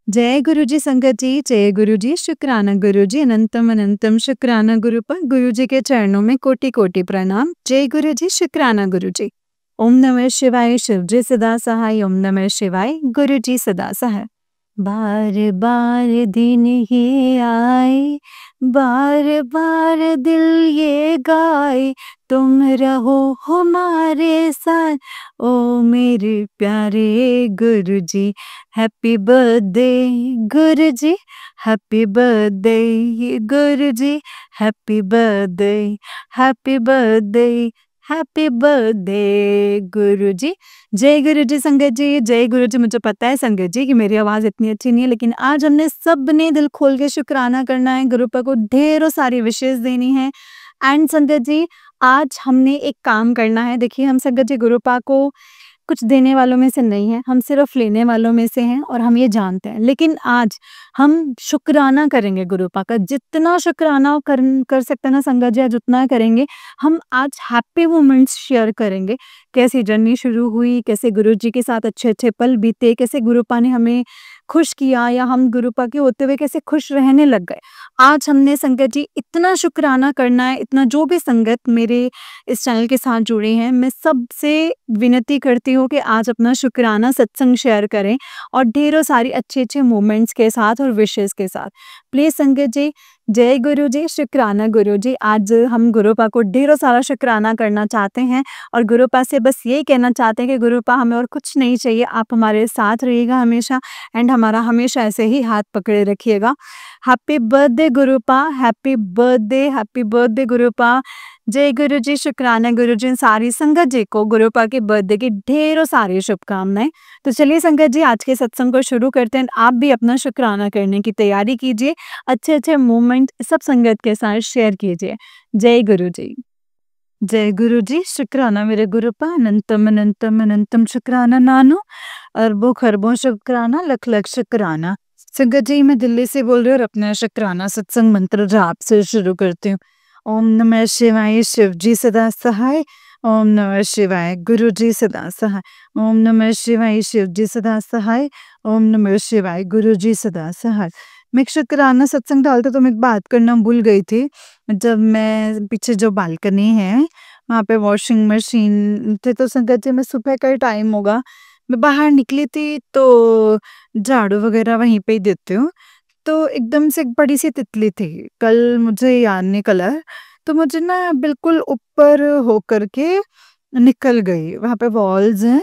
जय गुरु जी संगत जी, जय गुरु जी, शुक्राना गुरु जी, अनंतम अनंतम शुक्राना गुरु पर। गुरु जी के चरणों में कोटि कोटि प्रणाम। जय गुरु जी, शुक्राना गुरु जी। ओम नमः शिवाय, शिव जी सदा सहाय। ओम नमः शिवाय, गुरु जी सदा सहाय। बार बार दिन ये आए, बार बार दिल ये गाए, तुम रहो हमारे साथ ओ मेरे प्यारे गुरु ji. Happy birthday Guru ji, happy birthday Guru ji, happy birthday, happy birthday, happy birthday Guru ji. जय गुरु जी संगत जी, जय गुरु जी। मुझे पता है संगत जी कि मेरी आवाज़ इतनी अच्छी नहीं है, लेकिन आज हमने सबने दिल खोल के शुक्राना करना है, गुरुपा को ढेरों सारी विशेष देनी है। एंड संगत जी, आज हमने एक काम करना है। देखिए, हम संगत जी गुरुपा को कुछ देने वालों में से नहीं है, हम सिर्फ लेने वालों में से हैं और हम ये जानते हैं। लेकिन आज हम शुक्राना करेंगे गुरुपा का, जितना शुक्राना कर सकते हैं ना संगत जी, आज उतना करेंगे। हम आज हैप्पी मोमेंट्स शेयर करेंगे, कैसी जर्नी शुरू हुई, कैसे गुरु जी के साथ अच्छे अच्छे पल बीते, कैसे गुरुपा ने हमें खुश किया या हम गुरुपा के होते हुए कैसे खुश रहने लग गए। आज हमने संगत जी इतना शुक्राना करना है, इतना जो भी संगत मेरे इस चैनल के साथ जुड़े हैं, मैं सबसे विनती करती हूँ कि आज अपना शुक्राना सत्संग शेयर करें और ढेरों सारी अच्छे-अच्छे मोमेंट्स के साथ और विशेस के साथ। प्लीज़ संगत जी, जय गुरु जी, शुक्राना गुरु जी। आज हम गुरुपा को ढेरों सारा शुक्राना करना चाहते हैं और गुरुपा से बस यही कहना चाहते हैं कि गुरुपा हमें और कुछ नहीं चाहिए, आप हमारे साथ रहिएगा हमेशा एंड हमारा हमेशा ऐसे ही हाथ पकड़े रखिएगा। Happy birthday गुरुपा, happy birthday गुरुपा। जय गुरु जी, शुक्राना गुरु जी। सारी संगत जी को गुरुपा के बर्थडे की ढेरों सारी शुभकामनाएं। तो चलिए संगत जी, आज के सत्संग को शुरू करते हैं। आप भी अपना शुक्राना करने की तैयारी कीजिए, अच्छे अच्छे मोमेंट सब संगत के साथ शेयर कीजिए। जय गुरु जी। जय गुरु जी, शुक्राना मेरे गुरुपा, अनंतम अनंतम अनंतम शुक्राना नानो, अरबों खरबों शुक्राना, लख लख शुक्राना। संगत जी, मैं दिल्ली से बोल रही हूँ और अपना शुक्राना सत्संग मंत्र जाप से शुरू करती हूँ। ओम नमः शिवाय, शिव जी सदा सहाय। ओम नमः शिवाय, गुरु जी सदा सहाय। ओम नमः शिवाय, शिव जी सदा सहाय। ओम नमः शिवाय, गुरु जी सदा सहाय। मैं एक शुक्राना सत्संग डालते तो मैं एक बात करना भूल गई थी। जब मैं पीछे जो बालकनी है, वहाँ पे वॉशिंग मशीन थे, तो संगत जी मैं सुबह का ही टाइम होगा, मैं बाहर निकली थी तो झाड़ू वगैरह वहीं पे ही देती हूँ। तो एकदम से एक बड़ी-सी तितली थी, कल मुझे याद नहीं कलर, तो मुझे ना बिल्कुल ऊपर होकर के निकल गई, वहाँ पे वॉल्स हैं,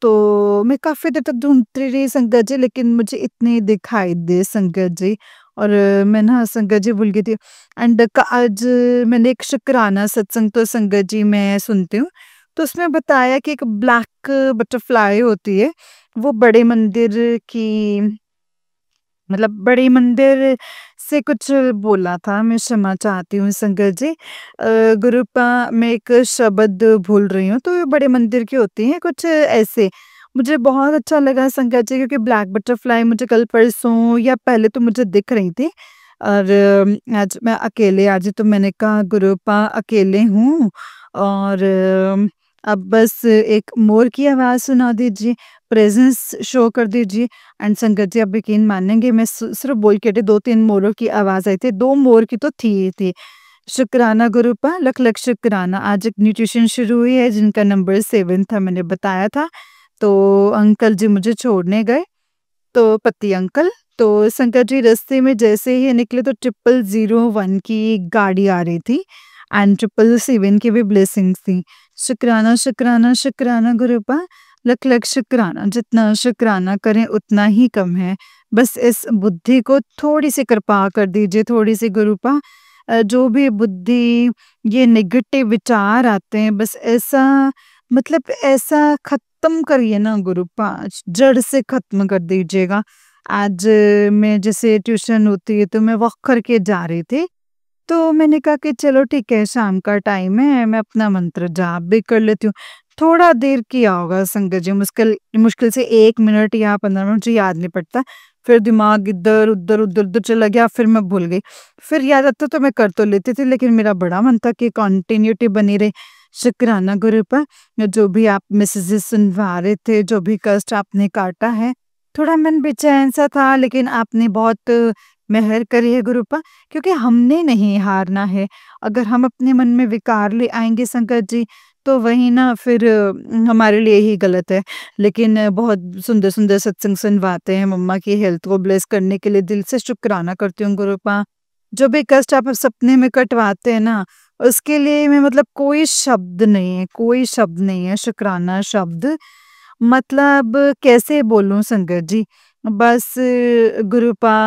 तो मैं काफ़ी देर तक ढूँढती रही संगत जी, लेकिन मुझे इतनी दिखाई दी संगत जी। और मैं ना संगत जी भूल गई थी। एंड आज मैंने एक शुक्राना सत्संग तो संगत जी मैं सुनती हूँ, तो उसमें बताया कि एक ब्लैक बटरफ्लाई होती है, वो बड़े मंदिर की, मतलब बड़े मंदिर से कुछ बोला था, मैं क्षमा चाहती हूँ संगत जी। गुरुपा मैं एक शब्द भूल रही हूँ, तो ये बड़े मंदिर की होती हैं कुछ ऐसे। मुझे बहुत अच्छा लगा संगत जी, क्योंकि ब्लैक बटरफ्लाई मुझे कल परसों या पहले तो मुझे दिख रही थी और आज मैं अकेले, आज तो मैंने कहा गुरुपा अकेले हूँ और अब बस एक मोर की आवाज़ सुना दीजिए, प्रेज़ेंस शो कर दीजिए। एंड संगत जी, आप यकीन मानेंगे, मैं सिर्फ बोल के हटी, 2-3 मोरों की आवाज़ आई थी, 2 मोर की तो थी ही थी। शुक्राना गुरुपा, लख लख शुक्राना। आज एक न्यूट्रिशन शुरू हुई है जिनका नंबर 7 था, मैंने बताया था। तो अंकल जी मुझे छोड़ने गए, तो पति अंकल, तो संकट जी रास्ते में जैसे ही निकले तो 0001 की गाड़ी आ रही थी एंड 777 की भी ब्लेसिंग्स थी। शुक्राना शुक्राना शुक्राना गुरुपा, लख लख शुक्राना। जितना शुक्राना करें उतना ही कम है, बस इस बुद्धि को थोड़ी सी कृपा कर दीजिए, थोड़ी सी गुरुपा। जो भी बुद्धि ये नेगेटिव विचार आते हैं, बस ऐसा, मतलब ऐसा खत्म करिए ना गुरुपा, जड़ से खत्म कर दीजिएगा। आज मैं जैसे ट्यूशन होती है तो मैं वॉक करके जा रही थी, तो मैंने कहा कि चलो ठीक है, शाम का टाइम है, मैं अपना मंत्र जाप भी कर लेती हूँ। थोड़ा देर किया होगा संगत जी, मुश्किल मुश्किल से 1 मिनट या 15 मिनट, मुझे याद नहीं पड़ता। फिर दिमाग इधर-उधर चला गया, फिर मैं भूल गई। फिर याद आता तो मैं कर तो लेती थी, लेकिन मेरा बड़ा मन था कि कंटिन्यूटी बनी रहे। शुक्राना गुरुपा, जो भी आप मैसेजेस सुनवा रहे थे, जो भी कष्ट आपने काटा है, थोड़ा मन बेचैन-सा था, लेकिन आपने बहुत मेहर करी है गुरुपा, क्योंकि हमने नहीं हारना है। अगर हम अपने मन में विकार ले आएँगे संकट जी, तो वही ना फिर हमारे लिए ही गलत है। लेकिन बहुत सुंदर-सुंदर सत्संग सुनवाते हैं, मम्मा की हेल्थ को ब्लेस करने के लिए दिल से शुक्राना करती हूँ गुरुपा। जो भी कष्ट आप सपने में कटवाते हैं ना, उसके लिए मैं मतलब कोई शब्द नहीं है, कोई शब्द नहीं है शुक्राना शब्द। मतलब कैसे बोलूँ संगत जी? बस गुरुपा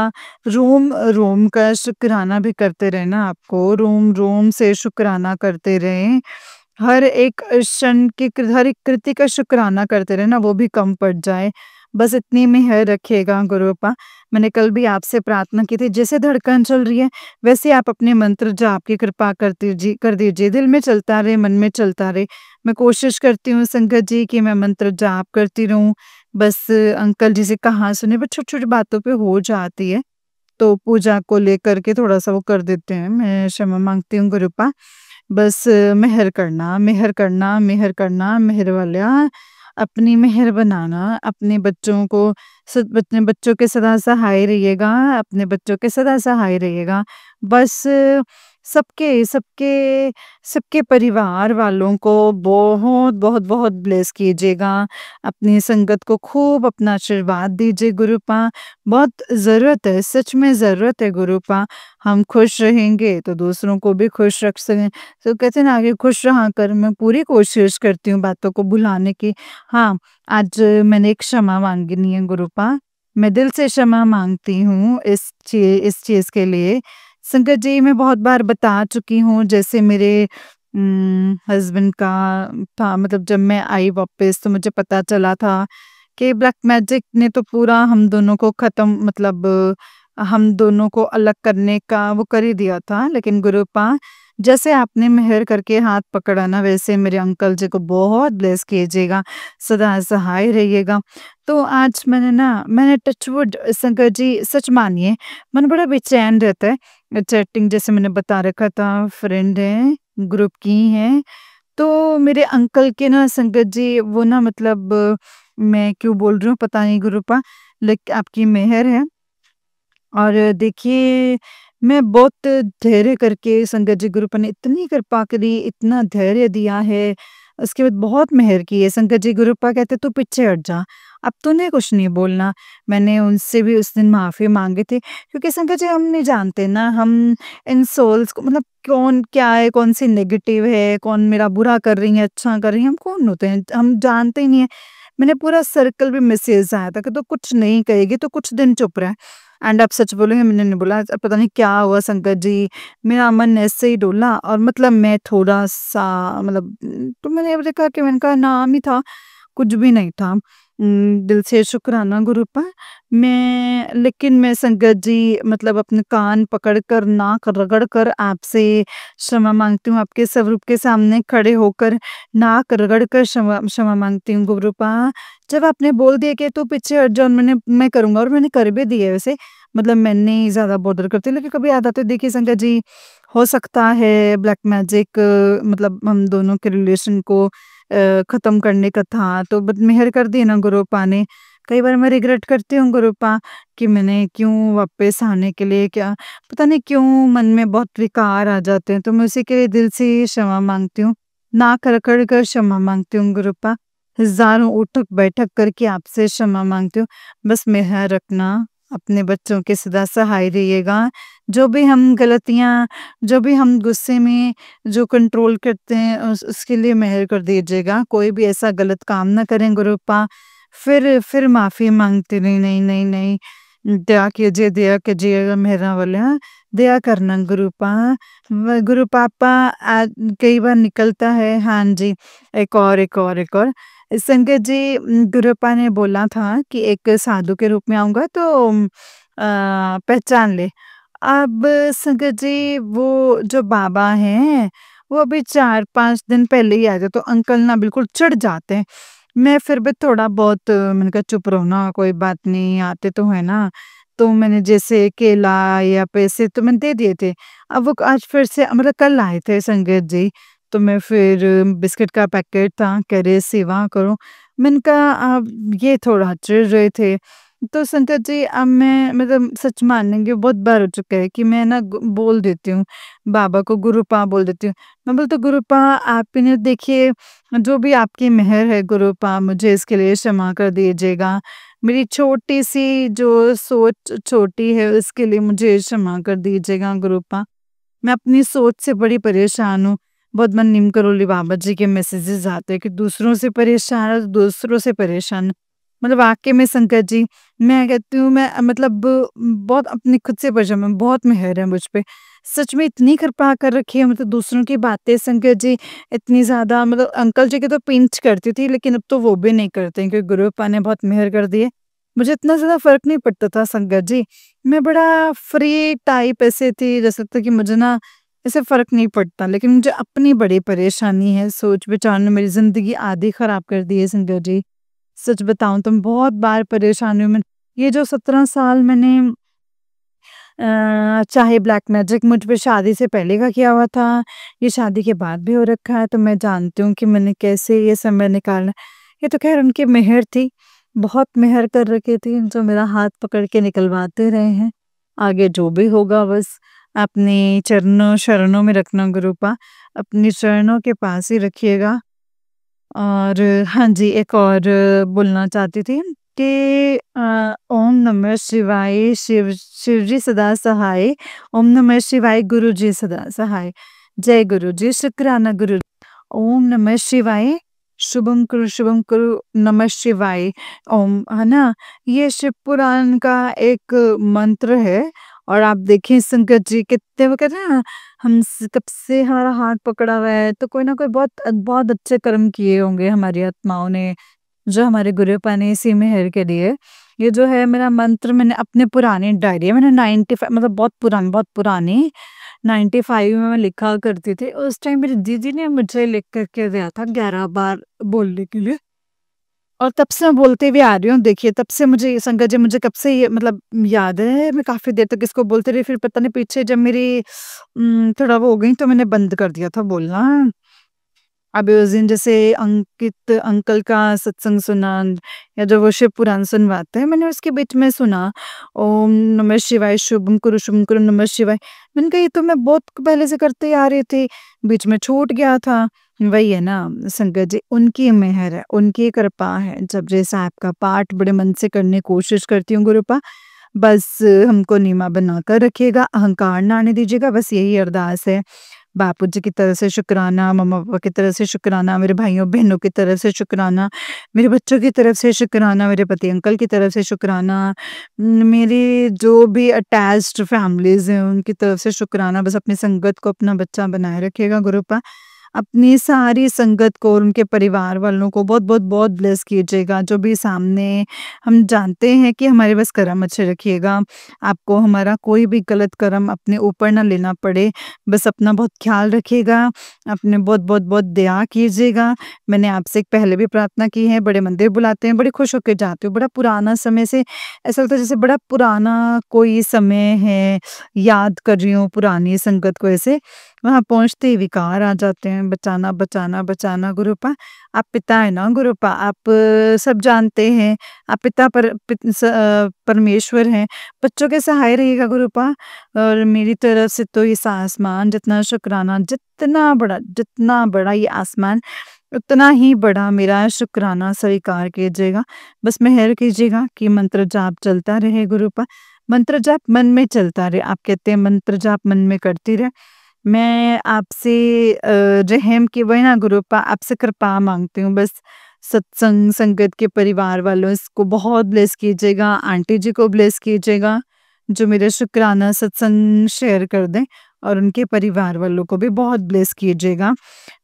रोम-रोम का शुक्राना भी करते रहें ना आपको, रोम-रोम से शुक्राना करते रहें। हर एक क्षण के हर एक कृति का शुक्राना करते रहें ना, वो भी कम पड़ जाए। बस इतनी मेहर रखिएगा गुरुपा। मैंने कल भी आपसे प्रार्थना की थी, जैसे धड़कन चल रही है, वैसे आप अपने मंत्र जाप की कृपा कर दीजिए। दिल में चलता रहे, मन में चलता रहे। मैं कोशिश करती हूँ संगत जी कि मैं मंत्र जाप करती रहूँ। बस अंकल जी से कहाँ सुने, बस छोटी-छोटी बातों पे हो जाती है। तो पूजा को लेकर के थोड़ा-सा वो कर देते हैं। मैं क्षमा माँगती हूँ गुरुपा। बस मेहर करना, मेहर करना, मेहर करना, मेहर वाल्या अपनी मेहर बनाना, अपने बच्चों को अपने बच्चों के सदा सहाय रहिएगा, अपने बच्चों के सदा सहाय रहिएगा। बस सबके सबके सबके परिवार वालों को बहुत, बहुत, बहुत ब्लेस कीजिएगा। अपनी संगत को खूब अपना आशीर्वाद दीजिए गुरुपा। बहुत ज़रूरत है, सच में ज़रूरत है गुरुपा। हम खुश रहेंगे तो दूसरों को भी खुश रख सकें। तो कहते हैं ना, आगे खुश रहा कर। मैं पूरी कोशिश करती हूँ बातों को भुलाने की। हाँ, आज मैंने एक क्षमा माँगनी है गुरुपा। मैं दिल से क्षमा माँगती हूँ इस चीज़ के लिए। संगत जी, मैं बहुत बार बता चुकी हूँ, जैसे मेरे हस्बैंड का था, मतलब जब मैं आई वापस तो मुझे पता चला था कि ब्लैक मैजिक ने तो पूरा हम दोनों को ख़त्म, मतलब हम दोनों को अलग करने का वो कर ही दिया था। लेकिन गुरुपा, जैसे आपने मेहर करके हाथ पकड़ा ना, वैसे मेरे अंकल जी को बहुत ब्लेस कीजिएगा, सदा सहाय रहिएगा। तो आज मैंने टचवुड संगत जी, सच मानिए मन बड़ा बेचैन रहता है। चैटिंग जैसे मैंने बता रखा था, फ्रेंड हैं, ग्रुप की हैं। तो मेरे अंकल के ना संगत जी, वो ना मतलब मैं क्यों बोल रही हूँ पता नहीं गुरुपा, लेकिन आपकी मेहर है। और देखिए, मैं बहुत धैर्य करके संगत जी, गुरुपा ने इतनी कृपा करी, इतना धैर्य दिया है, उसके बाद बहुत मेहर की है। संगत जी, गुरुपा कहते तू पीछे हट जा, अब तूने कुछ नहीं बोलना। मैंने उनसे भी उस दिन माफ़ी माँगी थी, क्योंकि संगत जी हम नहीं जानते ना, हम इन सोल्स को मतलब कौन क्या है, कौन-सी नेगेटिव है, कौन मेरा बुरा कर रही है, अच्छा कर रही है, हम कौन होते हैं? हम जानते ही नहीं है। मैंने पूरा सर्कल भी मैसेज आया था कि तू कुछ नहीं कहेगी तो कुछ दिन चुप रह। एंड आप सच बोलेंगे, मैंने नहीं बोला। अब पता नहीं क्या हुआ संगत जी, मेरा मन ऐसे ही डोला और मतलब मैं थोड़ा-सा मतलब तो मैंने देखा कि मैंने कहा नाम ही था, कुछ भी नहीं था। दिल से शुक्राना गुरुपा। लेकिन मैं संगत जी मतलब अपने कान पकड़ कर, नाक रगड़ कर आपसे क्षमा माँगती हूँ, आपके स्वरूप के सामने खड़े होकर नाक रगड़ कर क्षमा क्षमा माँगती हूँ गुरुपा। जब आपने बोल दिया कि तू पीछे हट जा, और मैं करूँगा, और मैंने कर भी दिया है वैसे। मतलब मैं नहीं ज़्यादा बॉदर करती, लेकिन कभी याद आता है, देखिए संगत जी, हो सकता है ब्लैक मैजिक मतलब हम दोनों के रिलेशन को ख़त्म करने का था, तो बट मेहर कर दी ना गुरुपा ने। कई बार मैं रिग्रेट करती हूँ गुरुपा कि मैंने क्यों वापस आने के लिए क्या पता नहीं क्यों मन में बहुत विकार आ जाते हैं, तो मैं उसी के लिए दिल से क्षमा माँगती हूँ। नाक रगड़ कर क्षमा माँगती हूँ गुरुपा। हज़ारों उठक-बैठक करके आपसे क्षमा माँगती हूँ। बस मेहर रखना, अपने बच्चों के सदा सहाय रहिएगा। जो भी हम गलतियाँ, जो भी हम गुस्से में जो कंट्रोल करते हैं, उसके लिए मेहर कर दीजिएगा। कोई भी ऐसा गलत काम ना करें गुरुपा। फिर माफ़ी माँगते नहीं, नहीं, नहीं, नहीं। दया कीजिएगा मेरा वाला, दया करना गुरुपा। गुरु पापा कई बार निकलता है, हाँ जी, एक और। संगत जी, गुरुपा ने बोला था कि एक साधु के रूप में आऊँगा तो पहचान ले। अब संगत जी, वो जो बाबा हैं, वो अभी 4-5 दिन पहले ही आए थे, तो अंकल ना बिल्कुल चिढ़ जाते हैं। मैं फिर भी थोड़ा बहुत मैंने कहा चुप रहो ना, कोई बात नहीं, आते तो है ना। तो मैंने जैसे केला या पैसे तो मैंने दे दिए थे। अब वो आज फिर से मतलब कल आए थे संगत जी, तो मैं फिर बिस्किट का पैकेट था, कह रहे सेवा करो। मैंने कहा अब ये थोड़ा चिढ़ रहे थे। तो संकट जी, अब मैं मतलब सच मानेंगे बहुत बार हो चुका है कि मैं ना बोल देती हूँ बाबा को, गुरुपा बोल देती हूँ। मैं बोलती हूँ, गुरुपा आप ही ने देखिए, जो भी आपकी मेहर है गुरुपा, मुझे इसके लिए क्षमा कर दीजिएगा। मेरी छोटी सी जो सोच छोटी है उसके लिए मुझे क्षमा कर दीजिएगा गुरुपा। मैं अपनी सोच से बड़ी परेशान हूँ। बहुत मन निम करोली बाबा जी के मैसेजेस आते हैं कि दूसरों से परेशान है तो दूसरों से परेशान। मतलब वाक़ई में संकट जी, मैं कहती हूँ मैं मतलब बहुत अपनी खुद से परेशान हूँ, बहुत मेहर है मुझ पे। सच में इतनी कृपा कर रखी है, मतलब दूसरों की बातें संकट जी इतनी ज़्यादा, मतलब अंकल जी की तो पिंच करती थी लेकिन अब तो वो भी नहीं करते हैं क्योंकि गुरुपा ने बहुत मेहर कर दी है। मुझे इतना ज़्यादा फ़र्क नहीं पड़ता था संकट जी। मैं बड़ा फ्री टाइप ऐसे थी, जैसे लगता कि मुझे ना ऐसे फ़र्क नहीं पड़ता, लेकिन मुझे अपनी बड़ी परेशानी है, सोच-विचार ने मेरी ज़िंदगी आधी ख़राब कर दी है संकट जी। सच बताऊँ तो मैं बहुत बार परेशान हूँ मैं। ये जो 17 साल मैंने चाहे ब्लैक मैजिक मुझ पे शादी से पहले का किया हुआ था, ये शादी के बाद भी हो रखा है, तो मैं जानती हूँ कि मैंने कैसे ये समय निकाला। ये तो ख़ैर उनकी मेहर थी, बहुत मेहर कर रखी थी, जो मेरा हाथ पकड़ के निकलवाते रहे हैं। आगे जो भी होगा बस अपने चरणों शरणों में रखना गुरूपा, अपने चरणों के पास ही रखिएगा। और हाँ जी, एक और बोलना चाहती थी कि ओम नमः शिवाय, शिव जी सदा सहाय, ओम नमः शिवाय, गुरु जी सदा सहाय। जय गुरु जी, शुक्राना गुरु। ओम नमः शिवाय, शुभम करो, नमः शिवाय। ओम, है ना? ये शिव पुराण का एक मंत्र है। और आप देखें संकट जी कितने, वो कहते हैं ना, हम कब से हमारा हाथ पकड़ा हुआ है, तो कोई ना कोई बहुत बहुत अच्छे कर्म किए होंगे हमारी आत्माओं ने, जो हमारे गुरुपा ने इसी मेहर के लिए। ये जो है मेरा मंत्र, मैंने अपने पुरानी डायरी है, मैंने 95, मतलब बहुत पुरानी 95 में मैं लिखा करती थी। उस टाइम मेरी दीदी ने मुझे लिख कर के दिया था 11 बार बोलने के लिए। और तब से मैं बोलते हुए आ रही हूँ। देखिए, तब से मुझे ये संकट जी, मुझे कब से ये मतलब याद है, मैं काफ़ी देर तक इसको बोलती रही, फिर पता नहीं पीछे जब मेरी थोड़ा वो हो गई तो मैंने बंद कर दिया था बोलना। अभी उस दिन जैसे अंकित अंकल का सत्संग सुना, या जो वो शिव पुराण सुनवाते हैं, मैंने उसके बीच में सुना, ओम नमः शिवाय, शुभम करो नमः शिवाय। मैंने कहा ये तो मैं बहुत पहले से करते आ रही थी, बीच में छूट गया था। वही है ना संकट जी, उनकी मेहर है, उनकी कृपा है। जब जैसा आपका पाठ बड़े मन से करने की कोशिश करती हूँ गुरुपा, बस हमको नीमा बनाकर रखिएगा, अहंकार ना आने दीजिएगा, बस यही अरदास है। बापूजी की तरफ से शुक्राना, मम्मा-पापा की तरफ से शुक्राना, मेरे भाइयों-बहनों की तरफ से शुक्राना, मेरे बच्चों की तरफ से शुक्राना, मेरे पति अंकल की तरफ से शुक्राना, मेरी जो भी अटैच्ड फैमिलीज़ हैं उनकी तरफ से शुक्राना। बस अपनी संगत को अपना बच्चा बनाए रखिएगा गुरुपा। अपनी सारी संगत को और उनके परिवार वालों को बहुत ब्लेस कीजिएगा। जो भी सामने, हम जानते हैं कि हमारे बस कर्म अच्छे रखिएगा। आपको हमारा कोई भी गलत कर्म अपने ऊपर ना लेना पड़े। बस अपना बहुत ख़्याल रखिएगा, अपने बहुत दया कीजिएगा। मैंने आपसे एक पहले भी प्रार्थना की है, बड़े मंदिर बुलाते हैं, बड़े खुश होके जाती हूँ। बड़ा पुराना समय से ऐसा लगता है जैसे बड़ा पुराना कोई समय है, याद कर रही हूँ पुरानी संगत को ऐसे। वहाँ पहुँचते ही विकार आ जाते हैं, बचाना, बचाना, बचाना गुरुपा। आप पिता हैं ना गुरुपा, आप सब जानते हैं, आप पिता परमेश्वर हैं। बच्चों के सहाय रहिएगा गुरुपा। और मेरी तरफ से तो इस आसमान जितना शुक्राना, जितना बड़ा ये आसमान, उतना ही बड़ा मेरा शुक्राना स्वीकार कीजिएगा। बस मेहर कीजिएगा कि मंत्र जाप चलता रहे गुरुपा। मंत्र जाप मन में चलता रहे। आप कहते हैं मंत्र जाप मन में करती रहे। मैं आपसे रहम की वही ना गुरुपा, आपसे कृपा माँगती हूँ बस। सत्संग संगत के परिवार वालों इसको बहुत ब्लेस कीजिएगा, आंटी जी को ब्लेस कीजिएगा, जो मेरे शुक्राना सत्संग शेयर कर दें, और उनके परिवार वालों को भी बहुत ब्लेस कीजिएगा।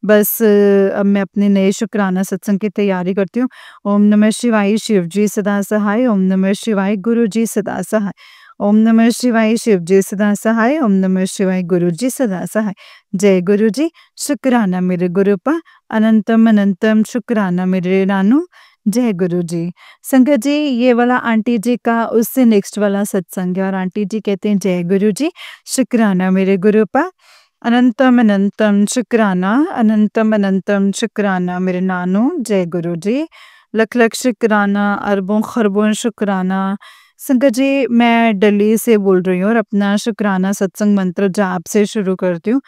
बस अब मैं अपने नए शुक्राना सत्संग की तैयारी करती हूँ। ओम नमः शिवाय, शिव जी सदा सहाय, ओम नमः शिवाय, गुरु जी सदा सहाय। ओम नमः शिवाय, शिव जी सदा सहाय, ओम नमः शिवाय, गुरु जी सदा सहाय। जय गुरु जी, शुक्राना मेरे गुरुपा, अनंतम अनंतम शुक्राना मेरे नानू। जय गुरु जी। संगत जी, ये वाला आंटी जी का उससे नेक्स्ट वाला सत्संग है, और आंटी जी कहते हैं जय गुरु जी, शुक्राना मेरे गुरुपा, अनंतम अनंतम शुक्राना, अनंतम अनंतम शुक्राना मेरे नानू। जय गुरु जी। लख लख शुक्राना, अरबों खरबों शुक्राना। संगत जी, मैं दिल्ली से बोल रही हूँ और अपना शुक्राना सत्संग मंत्र जाप से शुरू करती हूँ।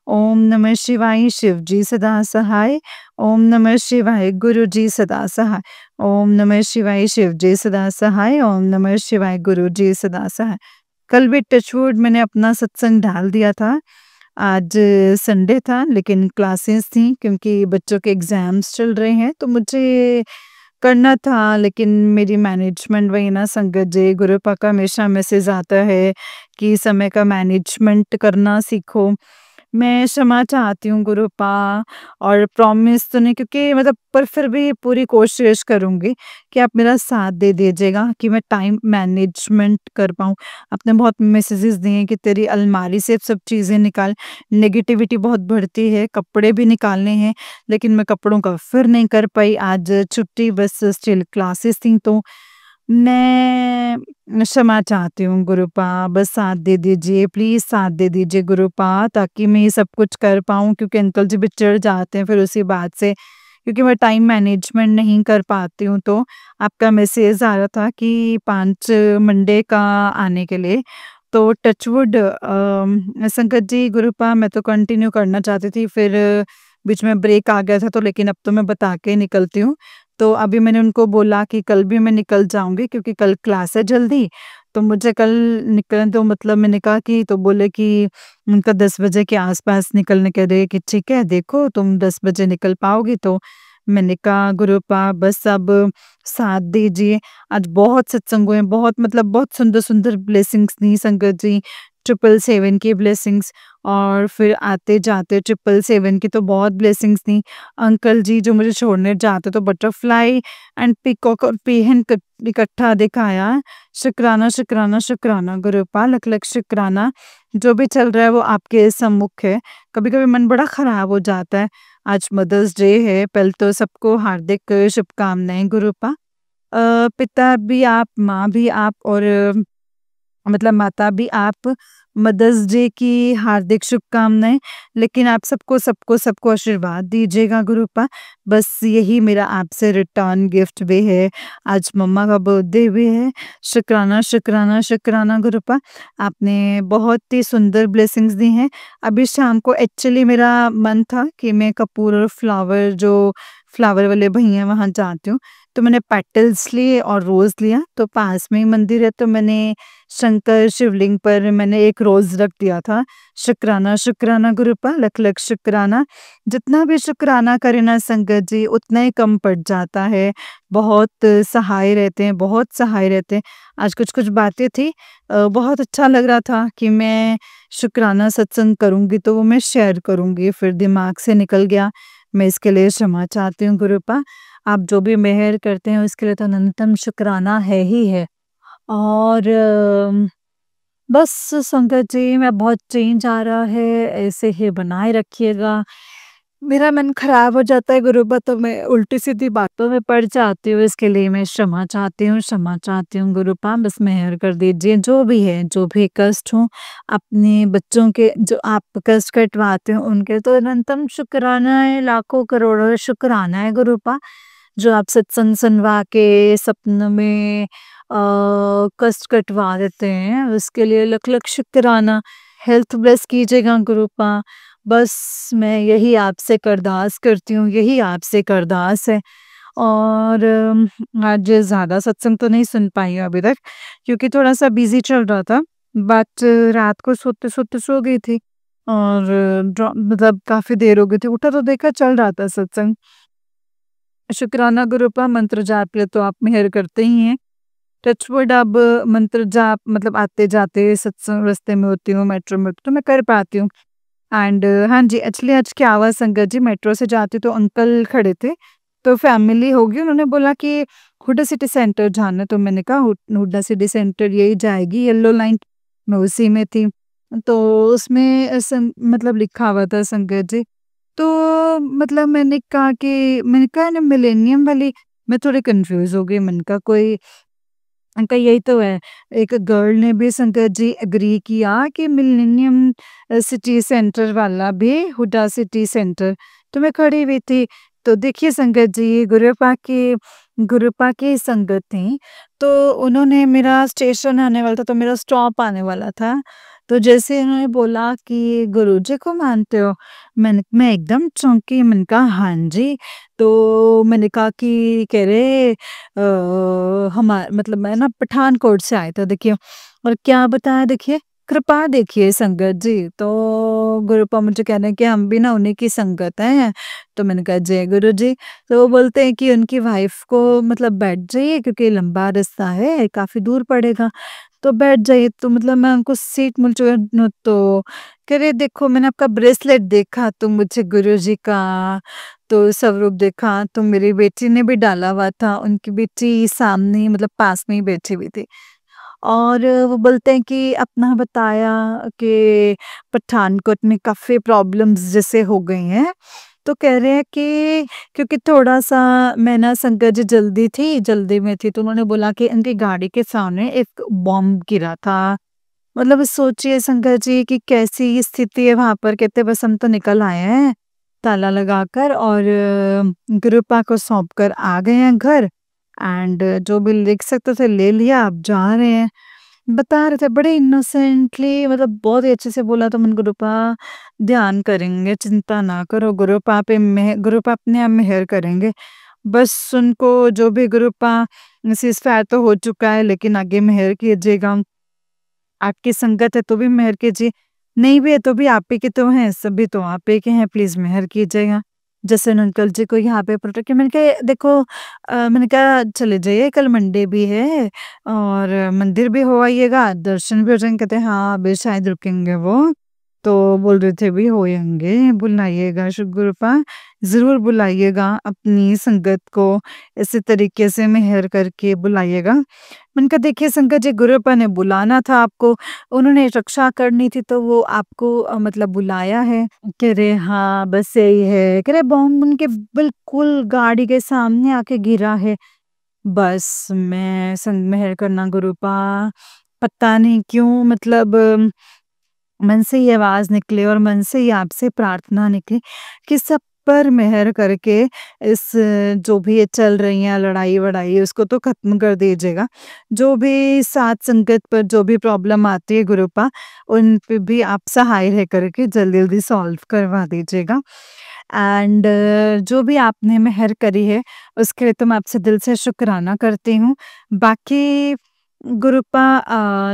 ओम नमः शिवाय शिव जी सदा सहाय। ओम नमः शिवाय गुरु जी सदा सहाय। ओम नमः शिवाय शिव जी सदा सहाय। ओम नमः शिवाय गुरु जी सदा सहाय। कल भी टचवुड मैंने अपना सत्संग डाल दिया था। आज संडे था लेकिन क्लासेस थी क्योंकि बच्चों के एग्ज़ाम्स चल रहे हैं तो मुझे करना था, लेकिन मेरी मैनेजमेंट वही ना संगत जी, गुरुपा का हमेशा मैसेज आता है कि समय का मैनेजमेंट करना सीखो। मैं क्षमा चाहती हूँ गुरुपा, और प्रॉमिस तो नहीं, क्योंकि मतलब पर फिर भी पूरी कोशिश करूँगी कि आप मेरा साथ दे दीजिएगा कि मैं टाइम मैनेजमेंट कर पाऊँ। आपने बहुत मैसेजेस दिए हैं कि तेरी अलमारी से सब चीज़ें निकाल, नेगेटिविटी बहुत बढ़ती है, कपड़े भी निकालने हैं, लेकिन मैं कपड़ों का फिर नहीं कर पाई। आज छुट्टी, बस स्टिल क्लासेस थी तो मैं क्षमा चाहती हूँ गुरुपा, बस साथ दे दीजिए, प्लीज़ साथ दे दीजिए गुरुपा, ताकि मैं ये सब कुछ कर पाऊँ, क्योंकि अंकल जी भी चिढ़ जाते हैं फिर उसी बात से, क्योंकि मैं टाइम मैनेजमेंट नहीं कर पाती हूँ। तो आपका मैसेज आ रहा था कि 5 मंडे का आने के लिए, तो टचवुड संकट जी गुरुपा मैं तो कंटिन्यू करना चाहती थी, फिर बीच में ब्रेक आ गया था तो, लेकिन अब तो मैं बता के निकलती हूँ। तो अभी मैंने उनको बोला कि कल भी मैं निकल जाऊँगी क्योंकि कल क्लास है जल्दी, तो मुझे कल निकलने दो, मतलब मैंने कहा कि, तो बोले कि उनका 10 बजे के आस-पास निकलने के लिए कि ठीक है, देखो तुम 10 बजे निकल पाओगी तो। मैंने कहा गुरुपा बस अब साथ दीजिए। आज बहुत सत्संग हुए, बहुत मतलब बहुत सुंदर-सुंदर ब्लेसिंग्स दी संगत जी, 777 की ब्लेसिंग्स, और फिर आते-जाते 777 की तो बहुत ब्लेसिंग्स दी। अंकल जी जो मुझे छोड़ने जाते तो बटरफ्लाई एंड पीकॉक और पीहन इकट्ठा दिखाया। शुक्राना, शुक्राना, शुक्राना गुरुपा, लख-लख शुक्राना। जो भी चल रहा है वो आपके सम्मुख है। कभी-कभी मन बड़ा खराब हो जाता है। आज मदर्स डे है, पहले तो सबको हार्दिक शुभकामनाएँ गुरुपा। पिता भी आप, माँ भी आप, और मतलब माता भी आप, मदर्स डे की हार्दिक शुभकामनाएँ। लेकिन आप सबको आशीर्वाद दीजिएगा गुरुपा। बस यही मेरा आपसे रिटर्न गिफ्ट भी है। आज मम्मा का बर्थडे भी है। शुक्राना, शुक्राना, शुक्राना गुरुपा। आपने बहुत ही सुंदर ब्लेसिंग्स दी हैं। अभी शाम को एक्चुअली मेरा मन था कि मैं कपूर और फ्लावर, जो फ्लावर वाले भैया हैं वहाँ जाती हूँ। तो मैंने पेटल्स लिए और रोज़ लिया, तो पास में ही मंदिर है तो मैंने शंकर शिवलिंग पर मैंने एक रोज़ रख दिया था। शुक्राना, शुक्राना गुरुपा, लख-लख शुक्राना। जितना भी शुक्राना करें ना संगत जी, उतना ही कम पड़ जाता है। बहुत सहाय रहते हैं, बहुत सहाय रहते हैं। आज कुछ-कुछ बातें थी, बहुत अच्छा लग रहा था कि मैं शुक्राना सत्संग करूँगी तो वो मैं शेयर करूँगी, फिर दिमाग से निकल गया। मैं इसके लिए क्षमा चाहती हूँ गुरुपा। आप जो भी मेहर करते हैं उसके लिए तो अनंतम शुक्राना है ही है। और बस संगत जी, मैं बहुत चेंज आ रहा है, ऐसे ही बनाए रखिएगा। मेरा मन खराब हो जाता है गुरुबा, तो मैं उल्टी-सीधी बातों में पड़ जाती हूँ, इसके लिए मैं क्षमा चाहती हूँ गुरुपा, बस मेहर कर दीजिए। जो भी है, जो भी कष्ट हो, अपने बच्चों के जो आप कष्ट कटवाते हो उनके तो अनंतम शुक्राना है, लाखों करोड़ों शुक्राना है गुरुपा। जो आप सत्संग सुनवा के सपनों में कष्ट कटवा देते हैं, उसके लिए लख-लख शुक्राना। हेल्थ ब्लेस कीजिएगा गुरुपा। बस मैं यही आपसे अरदास करती हूँ, यही आपसे एक अरदास है। और आज ज़्यादा सत्संग तो नहीं सुन पाई हूँ अभी तक, क्योंकि थोड़ा-सा बिज़ी चल रहा था। बट रात को सोते-सोते सो गई थी, और मतलब काफ़ी देर हो गई थी, उठा तो देखा चल रहा था सत्संग। शुक्राना गुरुपा, मंत्र जाप के लिए तो आप मेहर करते ही हैं। टचवुड, अब मंत्र जाप मतलब आते-जाते सत्संग रास्ते में होती हूँ, मेट्रो में होती हूँ, तो मैं कर पाती हूँ। एंड हाँ जी, एक्चुअली आज क्या हुआ संगत जी, मेट्रो से जाती तो अंकल खड़े थे, तो फैमिली होगी, उन्होंने बोला कि हुडा सिटी सेंटर जाना है, तो मैंने कहा हुडा सिटी सेंटर यही जाएगी येलो लाइन, मैं उसी में थी। तो उसमें मतलब लिखा हुआ था संगत जी, तो मतलब मैंने कहा ना मिलेनियम वाली, मैं थोड़ी कंफ्यूज हो गई, मैंने कहा कोई, उनका यही तो है। एक गर्ल ने भी संगत जी एग्री किया कि मिलेनियम सिटी सेंटर वाला भी हुडा सिटी सेंटर, तो मैं खड़ी हुई थी। तो देखिए संगत जी, गुरुपा की गुरुपा की संगत थी, तो उन्होंने मेरा स्टेशन आने वाला था, तो मेरा स्टॉप आने वाला था। तो जैसे उन्होंने बोला कि गुरुजी को मानते हो? मैं एकदम चौंकी, मैंने कहा हाँ जी। तो मैंने कहा कि कह रहे मतलब मैं ना पठानकोट से आया था देखिए, और क्या बताया देखिए, कृपा देखिए संगत जी। तो गुरुपा मुझे कह रहे हैं कि हम भी ना उन्हीं की संगत हैं। तो मैंने कहा जय गुरु जी। तो वो बोलते हैं कि उनकी वाइफ को मतलब बैठ जाइए, क्योंकि लंबा रास्ता है, काफ़ी दूर पड़ेगा, तो बैठ जाइए। तो मतलब मैं उनको सीट मिल चुका न, तो कह रहे देखो मैंने आपका ब्रेसलेट देखा तो मुझे गुरुजी का तो स्वरूप देखा, तो मेरी बेटी ने भी डाला हुआ था, उनकी बेटी सामने मतलब पास में ही बैठी हुई थी। और वो बोलते हैं कि अपना बताया कि पठानकोट में काफ़ी प्रॉब्लम्स जैसे हो गई हैं। तो कह रहे हैं कि क्योंकि थोड़ा-सा मैं ना संगत जी जल्दी में थी, तो उन्होंने बोला कि उनकी गाड़ी के सामने एक बॉम्ब गिरा था। मतलब सोचिए संगत जी कि कैसी स्थिति है वहाँ पर, कहते बस हम तो निकल आए हैं, ताला लगाकर और गुरुपा को सौंप कर आ गए हैं घर, एंड जो भी लिख सकते थे ले लिया, अब जा रहे हैं। बता रहे थे बड़े इनोसेंटली, मतलब बहुत ही अच्छे से बोला, तो मन गुरुपा ध्यान करेंगे, चिंता ना करो, गुरुपा अपने आप मेहर करेंगे। बस उनको जो भी गुरुपा सीज़फायर तो हो चुका है, लेकिन आगे मेहर कीजिएगा। आपकी संगत है तो भी मेहर कीजिए, नहीं भी है तो भी आप ही के तो हैं, सभी तो आप ही के हैं, प्लीज़ मेहर कीजिएगा। जसन अंकल जी को यहाँ पे प्रोटेक्ट किया। मैंने कहा देखो मैंने कहा चले जाइए, कल मंडे भी है और मंदिर भी हो आइएगा, दर्शन भी हो जाएँगे। कहते हैं हाँ, अभी शायद रुकेंगे वो। तो बोल रहे थे भी होएंगे, बुलाइएगा शगुफ़ा, ज़रूर बुलाइएगा अपनी संगत को, इसी तरीके से मेहर करके बुलाइएगा। मैंने कहा देखिए संगत जी, गुरुपा ने बुलाना था आपको, उन्होंने रक्षा करनी थी, तो वो आपको मतलब बुलाया है। कह रहे हाँ, बस यही है। कह रहे बॉम्ब उनके बिल्कुल गाड़ी के सामने आके गिरा है। बस मैं संग मेहर करना गुरुपा, पता नहीं क्यों मतलब मन से ये आवाज़ निकली और मन से ही आपसे प्रार्थना निकली कि सब पर मेहर करके इस जो भी ये चल रही है लड़ाई-वड़ाई, उसको तो ख़त्म कर दीजिएगा। जो भी साथ संगत पर जो भी प्रॉब्लम आती है गुरुपा, उन पे भी आप सहाय रह करके जल्दी-जल्दी सॉल्व करवा दीजिएगा। एंड जो भी आपने मेहर करी है, उसके लिए तो मैं आपसे दिल से शुक्राना करती हूँ। बाकी गुरुपा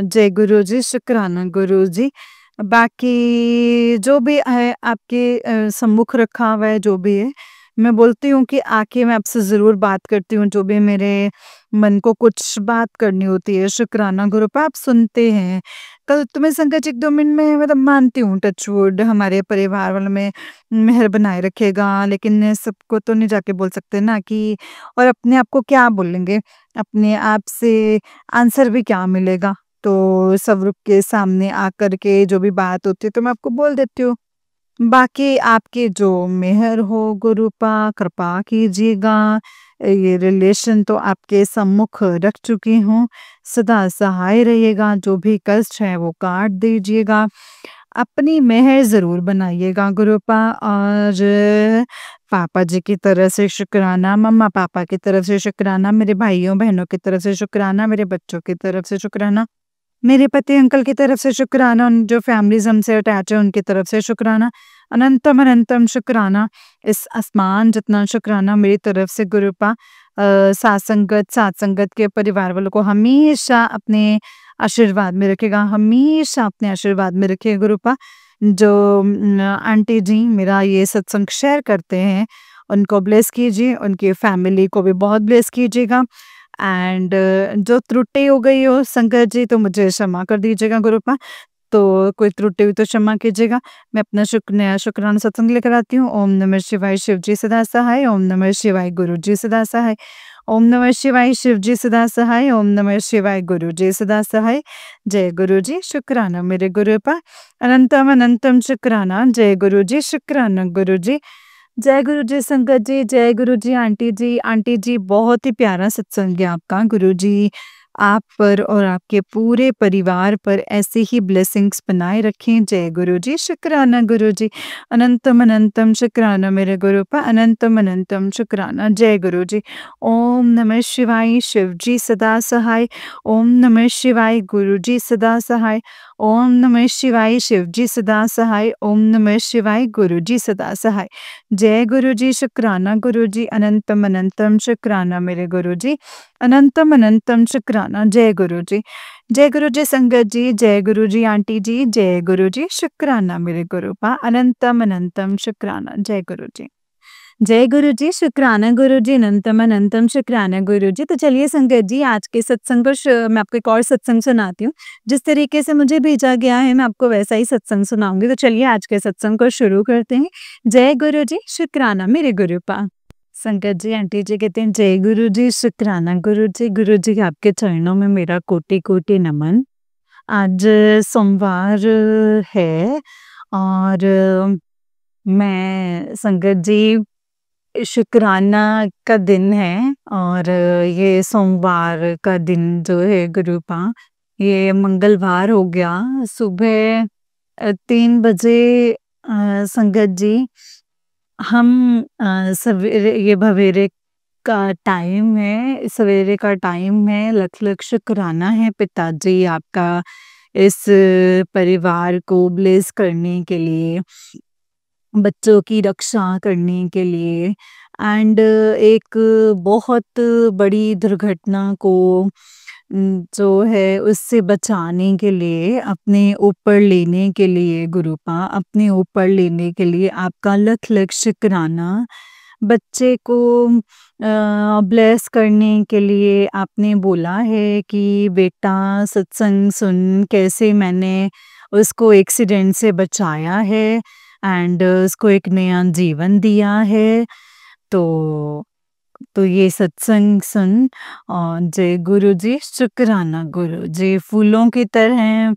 जय गुरु जी, शुक्राना गुरु जी। बाकी जो भी है आपके सम्मुख रखा हुआ है, जो भी है, मैं बोलती हूँ कि आके मैं आपसे ज़रूर बात करती हूँ, जो भी मेरे मन को कुछ बात करनी होती है। शुक्राना गुरुपा, आप सुनते हैं। कल तो मैं संगत जी 1-2 मिनट में मतलब मानती हूँ, टच वुड हमारे परिवार वालों में मेहर बनाए रखेगा, लेकिन सबको तो नहीं जाके बोल सकते ना कि, और अपने आप को क्या बोलेंगे? अपने आप से आंसर भी क्या मिलेगा? तो स्वरूप के सामने आकर के जो भी बात होती है तो मैं आपको बोल देती हूँ। बाकी आपकी जो मेहर हो गुरुपा, कृपा कीजिएगा। ये रिलेशन तो आपके सम्मुख रख चुकी हूँ। सदा सहाय रहिएगा, जो भी कष्ट है वो काट दीजिएगा। अपनी मेहर ज़रूर बनाइएगा गुरुपा, और पापा जी की तरफ से शुक्राना, मम्मा-पापा की तरफ से शुक्राना, मेरे भाइयों-बहनों की तरफ से शुक्राना, मेरे बच्चों की तरफ से शुक्राना, मेरे पति अंकल की तरफ से शुक्राना, उन जो फैमिलीज़ हमसे अटैच है उनकी तरफ से शुक्राना, अनंतम अनंतम शुक्राना, इस आसमान जितना शुक्राना मेरी तरफ से गुरुपा। साथ संगत के परिवार वालों को हमेशा अपने आशीर्वाद में रखेगा, हमेशा अपने आशीर्वाद में रखिए गुरुपा। जो आंटी जी मेरा ये सत्संग शेयर करते हैं, उनको ब्लेस कीजिए, उनकी फैमिली को भी बहुत ब्लेस कीजिएगा। एंड जो त्रुटि हो गई हो संगत जी, तो मुझे क्षमा कर दीजिएगा गुरुपा। तो कोई त्रुटि हुई तो क्षमा कीजिएगा। मैं अपना नया शुक्राना सत्संग लेकर आती हूँ। ओम नमः शिवाय, शिव जी सदा सहाय। ओम नमः शिवाय, गुरु जी सदा सहाय। ओम नमः शिवाय, शिव जी सदा सहाय। ओम नमः शिवाय, गुरु जी सदा सहाय। जय गुरु जी, शुक्राना मेरे गुरुपा। अनंतम अनंतम शुक्राना, जय गुरु जी, शुक्राना गुरु जी। जय गुरु जी संगत जी, जय गुरु जी आंटी जी। आंटी जी बहुत ही प्यारा सत्संग है आपका, गुरु जी आप पर और आपके पूरे परिवार पर ऐसे ही ब्लेसिंग्स बनाए रखें। जय गुरुजी, शुक्राना गुरुजी। अनंतम अनंतम शुक्राना मेरे गुरुपा, अनंतम अनंतम शुक्राना। जय गुरुजी। ओम नमः शिवाय, शिवजी सदा सहाय। ओम नमः शिवाय, गुरुजी सदा सहाय। ओम नमः शिवाय, शिवजी सदा सहाय। ओम नमः शिवाय, गुरुजी सदा सहाय। जय गुरुजी, शुक्राना गुरुजी, अनंतम अनंतम शुक्राना मेरे गुरुजी, अनंतम अनंतम शुक्राना। जय गुरुजी। जय गुरुजी संगत जी, जय गुरुजी आंटी जी, जय गुरुजी, शुक्राना मेरे गुरुपा, अनंतम अनंतम शुक्राना। जय गुरुजी। जय गुरुजी, शुक्राना गुरुजी, अनंतम अनंतम शुक्राना गुरुजी। तो चलिए संगत जी, आज के सत्संग को मैं आपको एक और सत्संग सुनाती हूँ। जिस तरीके से मुझे भेजा गया है, मैं आपको वैसा ही सत्संग सुनाऊँगी। तो चलिए आज के सत्संग को शुरू करते हैं। जय गुरुजी, शुक्राना मेरे गुरुपा। संगत जी, आंटी जी कहते हैं जय गुरुजी, शुक्राना गुरुजी। गुरुजी आपके चरणों में मेरा कोटि-कोटि नमन। आज सोमवार है और मैं संगत जी शुक्राना का दिन है और ये सोमवार का दिन जो है गुरुपा, ये मंगलवार हो गया। सुबह 3 बजे संगत जी हम सवेरे ये भवेरे का टाइम है, सवेरे का टाइम है। लख लख शुक्राना है पिताजी आपका इस परिवार को ब्लेस करने के लिए, बच्चों की रक्षा करने के लिए एंड एक बहुत बड़ी दुर्घटना को जो है उससे बचाने के लिए, अपने ऊपर लेने के लिए गुरुपा, अपने ऊपर लेने के लिए आपका लख लख शुक्राना। बच्चे को ब्लेस करने के लिए आपने बोला है कि बेटा सत्संग सुन, कैसे मैंने उसको एक्सीडेंट से बचाया है एंड उसको एक नया जीवन दिया है। तो ये सत्संग सुन और जय गुरुजी, शुक्राना गुरुजी। फूलों की तरह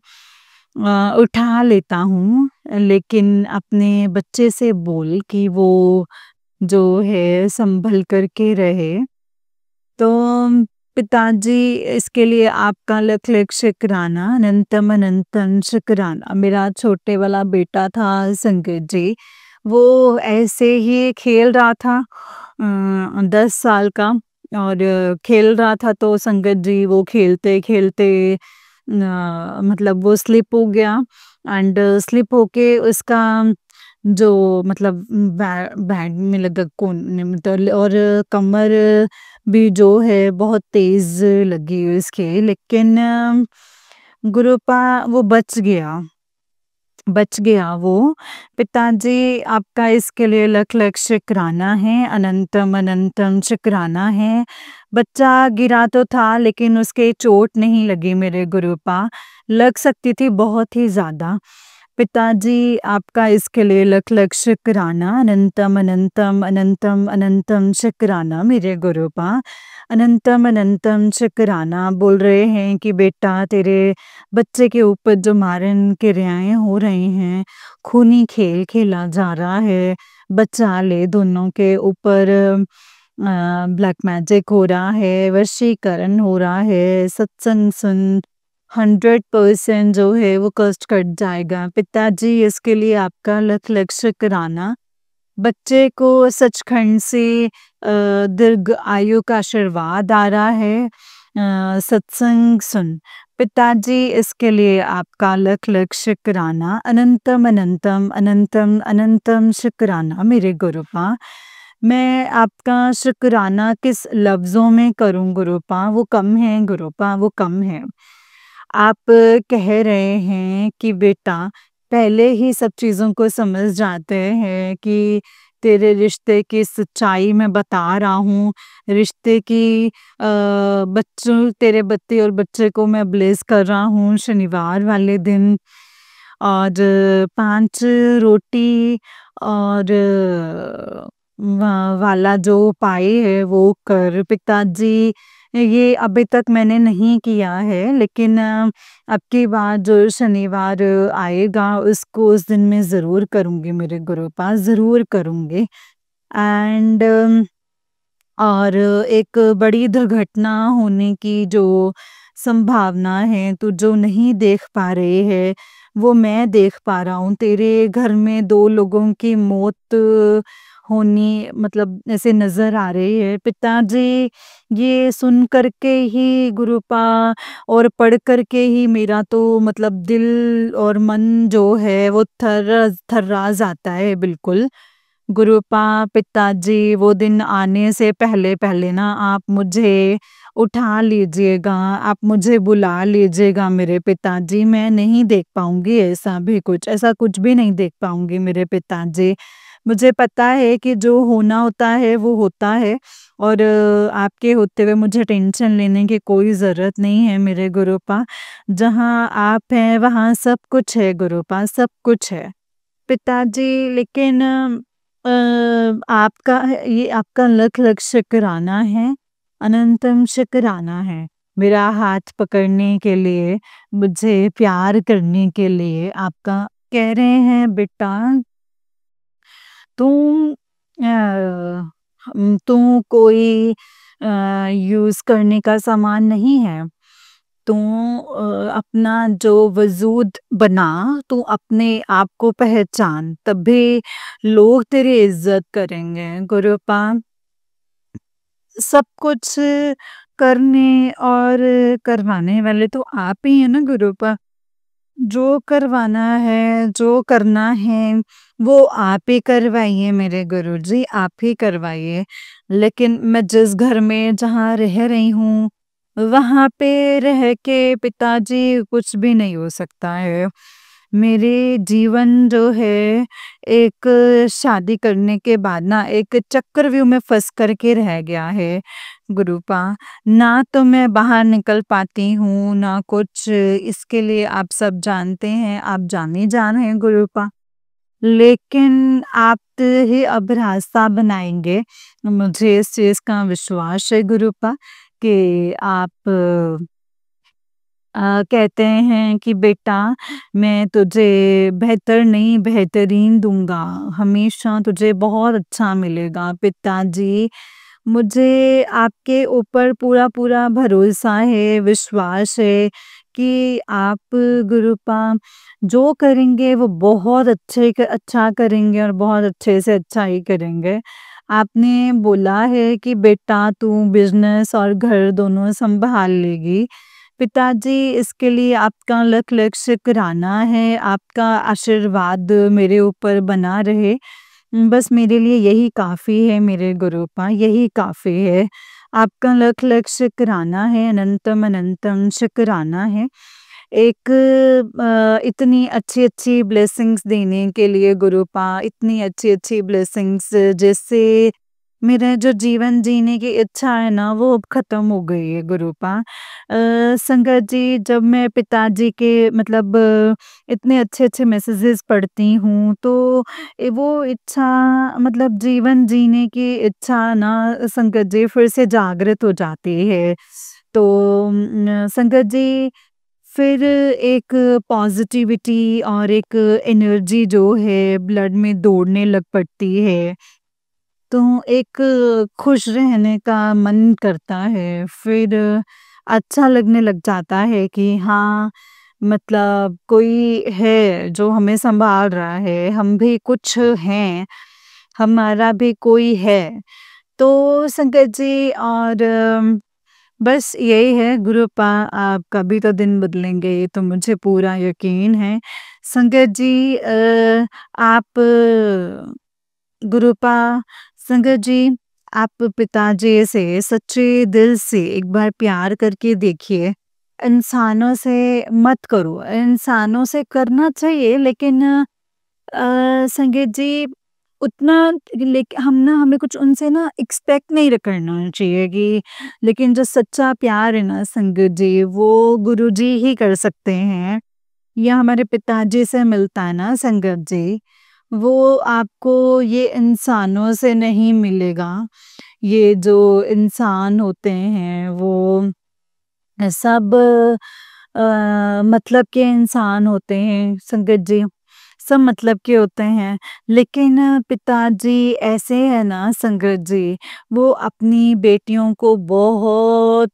उठा लेता हूँ, लेकिन अपने बच्चे से बोल कि वो जो है संभल कर के रहे। तो पिताजी इसके लिए आपका लख लख शुक्राना, अनंतम अनंतम शुक्राना। मेरा छोटे वाला बेटा था संगत जी, वो ऐसे ही खेल रहा था 10 साल का और खेल रहा था तो संगत जी वो खेलते-खेलते मतलब वो स्लिप हो गया एंड स्लिप होके उसका जो मतलब बैंड में लगा कोने में और कमर भी जो है बहुत तेज़ लगी उसके, लेकिन गुरुपा वो बच गया वो। पिताजी आपका इसके लिए लख लख शुक्राना है, अनंतम अनंतम शुक्राना है। बच्चा गिरा तो था लेकिन उसके चोट नहीं लगी मेरे गुरुपा, लग सकती थी बहुत ही ज़्यादा। पिताजी आपका इसके लिए लख लख शुक्राना, अनंतम अनंतम अनंतम अनंतम शुक्राना मेरे गुरुपा, अनंतम अनंतम शुक्राना। बोल रहे हैं कि बेटा तेरे बच्चे के ऊपर जो मारन क्रियाएं हो रही हैं, खूनी खेल खेला जा रहा है, बचा ले। दोनों के ऊपर ब्लैक मैजिक हो रहा है, वशीकरण हो रहा है। सत्संग सुन, 100% जो है वो कष्ट कट जाएगा। पिताजी इसके लिए आपका लख लख शुक्राना। बच्चे को सचखंड से दीर्घ आयु का आशीर्वाद आ रहा है। सत्संग सुन, पिताजी इसके लिए आपका लख लख शुक्राना, अनंतम अनंतम अनंतम अनंतम शुक्राना मेरे गुरुपा। मैं आपका शुक्राना किस लफ्ज़ों में करूँ गुरुपा, वो कम है गुरुपा, वो कम है। आप कह रहे हैं कि बेटा पहले ही सब चीज़ों को समझ जाते हैं कि तेरे रिश्ते की सच्चाई मैं बता रहा हूँ, रिश्ते की बच्चों तेरे बच्चे और बच्चे को मैं ब्लेस कर रहा हूँ शनिवार वाले दिन और 5 रोटी और वाला जो पाई है वो कर। पिताजी ये अभी तक मैंने नहीं किया है, लेकिन अब की बार जो शनिवार आएगा उसको उस दिन मैं ज़रूर करूँगी मेरे गुरु पास, ज़रूर करूँगी। एंड और एक बड़ी दुर्घटना होने की जो संभावना है, तू जो नहीं देख पा रही है, वो मैं देख पा रहा हूँ। तेरे घर में 2 लोगों की मौत होनी मतलब ऐसे नज़र आ रही है। पिताजी, ये सुन कर के ही गुरुपा और पढ़ कर के ही मेरा तो मतलब दिल और मन जो है वो थर्रा जाता है बिल्कुल। गुरुपा, पिताजी, वो दिन आने से पहले-पहले ना आप मुझे उठा लीजिएगा, आप मुझे बुला लीजिएगा मेरे पिताजी। मैं नहीं देख पाऊँगी ऐसा कुछ भी नहीं देख पाऊँगी मेरे पिताजी। मुझे पता है कि जो होना होता है वो होता है और आपके होते हुए मुझे टेंशन लेने की कोई ज़रूरत नहीं है मेरे गुरुपा। जहाँ आप हैं वहाँ सब कुछ है गुरुपा, सब कुछ है। पिताजी, लेकिन आपका ये आपका लख-लख शुक्राना है, अनंतम शुक्राना है। मेरा हाथ पकड़ने के लिए, मुझे प्यार करने के लिए आपका कह रहे हैं बेटा तुम तू कोई यूज़ करने का सामान नहीं है। तू अपना जो वजूद बना, तू अपने आप को पहचान, तभी लोग तेरी इज्जत करेंगे गुरुपा। सब कुछ करने और करवाने वाले तो आप ही हैं ना गुरुपा। जो करवाना है, जो करना है, वो आप ही करवाइए मेरे गुरुजी, आप ही करवाइए। लेकिन मैं जिस घर में जहाँ रह रही हूँ, वहाँ पे रह के पिताजी कुछ भी नहीं हो सकता है। मेरे जीवन जो है एक शादी करने के बाद ना एक चक्रव्यूह में फँस कर के रह गया है गुरुपा। ना तो मैं बाहर निकल पाती हूँ, ना कुछ। इसके लिए आप सब जानते हैं, आप जाने-जान हैं गुरुपा। लेकिन आप ही अब रास्ता बनाएँगे। मुझे इस चीज़ का विश्वास है गुरुपा कि आप कहते हैं कि बेटा, मैं तुझे बेहतर नहीं बेहतरीन दूँगा, हमेशा तुझे बहुत अच्छा मिलेगा। पिताजी, मुझे आपके ऊपर पूरा-पूरा भरोसा है, विश्वास है कि आप गुरुपा जो करेंगे वो बहुत अच्छा करेंगे और बहुत अच्छे से अच्छा ही करेंगे। आपने बोला है कि बेटा तू बिज़नेस और घर दोनों सँभाल लेगी। पिताजी, इसके लिए आपका लख-लख शुक्राना है, आपका आशीर्वाद मेरे ऊपर बना रहे। बस मेरे लिए यही काफ़ी है मेरे गुरुपा, यही काफ़ी है। आपका लख-लख शुक्राना है, अनंतम-अनंतम शुक्राना है। एक इतनी अच्छी-अच्छी ब्लेसिंग्स देने के लिए गुरुपा, इतनी अच्छी-अच्छी ब्लेसिंग्स जिससे मेरा जो जीवन जीने की इच्छा है ना वो अब ख़त्म हो गई है गुरुपा। संगत जी, जब मैं पिताजी के मतलब इतने अच्छे-अच्छे मैसेजेस पढ़ती हूँ तो वो इच्छा मतलब जीवन जीने की इच्छा ना संगत जी फिर से जागृत हो जाती है। तो संगत जी, फिर एक पॉज़िटिविटी और एक एनर्जी जो है ब्लड में दौड़ने लग पड़ती है। तो एक खुश रहने का मन करता है, फिर अच्छा लगने लग जाता है कि हाँ, मतलब कोई है जो हमें सँभाल रहा है, हम भी कुछ हैं, हमारा भी कोई है। तो संगत जी और बस यही है गुरुपा, आपका भी तो दिन बदलेंगे ये तो मुझे पूरा यकीन है। संगत जी आप गुरुपा, संगत जी, आप पिताजी से सच्चे दिल से एक बार प्यार करके देखिए। इंसानों से मत करो, इंसानों से करना चाहिए लेकिन संगीत जी उतना हमें कुछ उनसे ना एक्सपेक्ट नहीं करना चाहिए कि लेकिन जो सच्चा प्यार है ना संगीत जी वो गुरुजी ही कर सकते हैं या हमारे पिताजी से मिलता है ना संगत जी, वो आपको ये इंसानों से नहीं मिलेगा। ये जो इंसान होते हैं वो सब मतलब के इंसान होते हैं संगत जी। सब मतलब के होते हैं। लेकिन पिताजी ऐसे हैं ना संगत जी, वो अपनी बेटियों को बहुत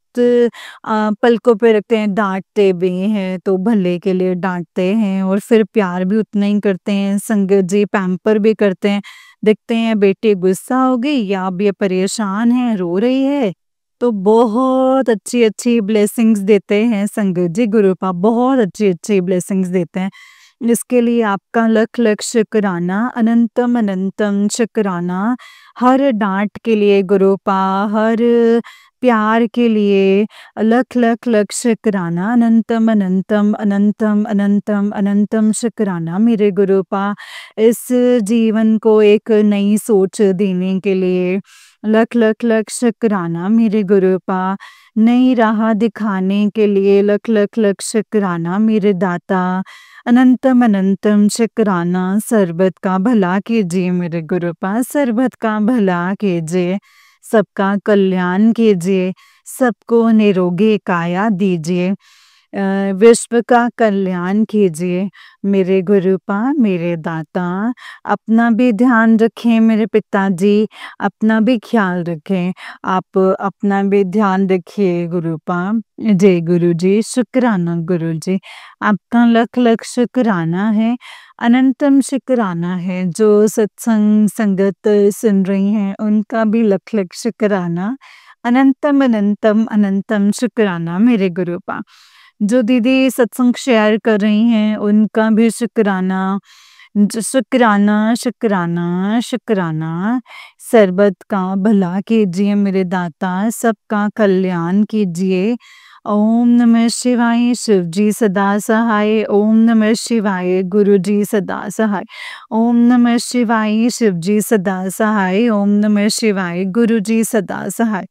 पलकों पे रखते हैं, डाँटते भी हैं तो भले के लिए डाँटते हैं और फिर प्यार भी उतना ही करते हैं संगत जी, पैम्पर भी करते हैं। देखते हैं बेटी गुस्सा हो गई या अब ये परेशान है, रो रही है, तो बहुत अच्छी-अच्छी ब्लेसिंग्स देते हैं संगत जी, गुरु पाप बहुत अच्छी-अच्छी ब्लेसिंग्स देते हैं। इसके लिए आपका लख-लख शुक्राना, अनंतम-अनंतम शुक्राना। हर डाँट के लिए गुरुपा, हर प्यार के लिए लख-लख शुक्राना, अनंतम शुक्राना मेरे गुरुपा। इस जीवन को एक नई सोच देने के लिए लख शुक्राना मेरे गुरुपा। नई राह दिखाने के लिए लख शुक्राना मेरे दाता। अनंतम शुक्राना, सर्बत का भला कीजिए मेरे गुरुपा, सर्बत का भला कीजिए, सबका कल्याण कीजिए, सबको निरोगी काया दीजिए, विश्व का कल्याण कीजिए मेरे गुरुपा, मेरे दाता। अपना भी ध्यान रखें मेरे पिताजी, अपना भी ख्याल रखें। आप अपना भी ध्यान रखिए गुरुपा। जय गुरु जी, शुक्राना गुरु जी। आपका लख शुक्राना है, अनंतम शुक्राना है। जो सत्संग संगत सुन रही हैं उनका भी लख शुक्राना, अनंतम शुक्राना मेरे गुरुपा। जो दीदी सत्संग शेयर कर रही हैं उनका भी शुक्राना, शुक्राना। सर्बत का भला कीजिए मेरे दाता, सबका कल्याण कीजिए। ओम नमः शिवाय, शिव जी सदा सहाय। ओम नमः शिवाय, गुरु जी सदा सहाय। ओम नमः शिवाय, शिव जी सदा सहाय। ओम नमः शिवाय, गुरु जी सदा सहाय।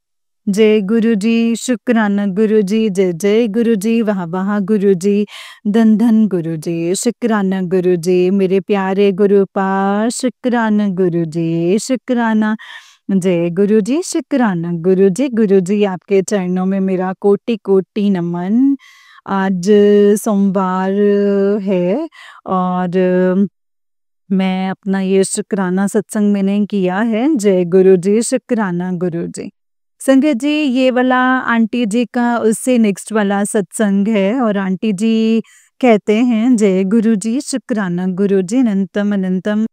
जय गुरु जी, शुक्राना गुरु जी, जय जय गुरु जी, वाह वाह गुरु जी, धन धन गुरु जी, शुक्राना गुरु जी, मेरे प्यारे गुरु पा, शुक्राना गुरु जी, शुक्राना। जय गुरु जी, शुक्राना गुरु जी आपके चरणों में मेरा कोटि कोटि नमन। आज सोमवार है और मैं अपना ये शुक्राना सत्संग मैंने किया है। जय गुरु जी, शुक्राना गुरु जी। संगत जी, ये वाला आंटी जी का उससे नेक्स्ट वाला सत्संग है और आंटी जी कहते हैं, जय गुरु जी, शुक्राना गुरु जी, अनंतम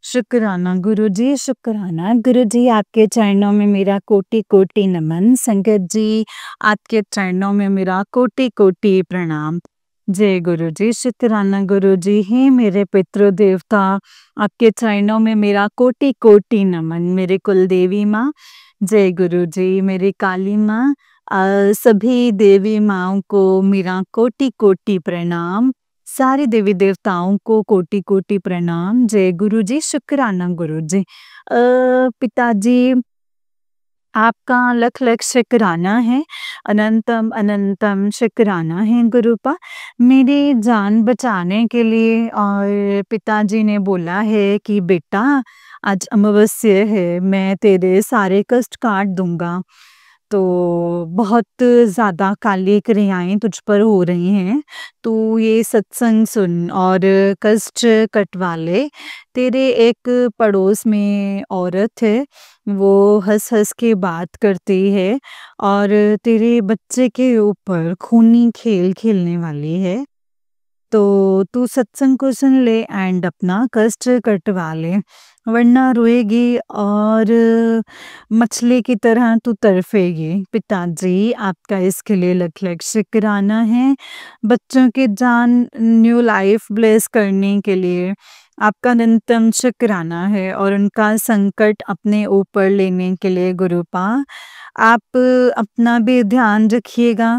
शुक्राना गुरु जी, शुक्राना गुरु जी, आपके चरणों में मेरा कोटि कोटि नमन। संगत जी, आपके चरणों में मेरा कोटि कोटि प्रणाम। जय गुरु जी, शुक्राना गुरु जी। हे मेरे पितृ देवता, आपके चरणों में मेरा कोटि कोटि नमन। मेरे कुल देवी माँ, जय गुरु जी। मेरी काली माँ, सभी देवी माँओं को मेरा कोटि कोटि प्रणाम। सारे देवी देवताओं को कोटि कोटि प्रणाम। जय गुरु जी, शुक्राना गुरु जी। पिताजी, आपका लख शुक्राना है, अनंतम शुक्राना है गुरुपा। मेरी जान बचाने के लिए और पिताजी ने बोला है कि बेटा आज अमावस्या है, मैं तेरे सारे कष्ट काट दूंगा। तो बहुत ज़्यादा काली क्रियाएं तुझ पर हो रही हैं, तू ये सत्संग सुन और कष्ट कटवा ले। तेरे एक पड़ोस में औरत है, वो हँस-हँस के बात करती है और तेरे बच्चे के ऊपर खूनी खेल खेलने वाली है। तो तू सत्संग को सुन ले एंड अपना कष्ट कटवा ले, वरना रोएगी और मछली की तरह तू तड़फेगी। पिताजी, आपका इसके लिए लख शुक्राना है। बच्चों की जान न्यू लाइफ ब्लेस करने के लिए आपका अनंतम शुक्राना है और उनका संकट अपने ऊपर लेने के लिए गुरुपा आप अपना भी ध्यान रखिएगा।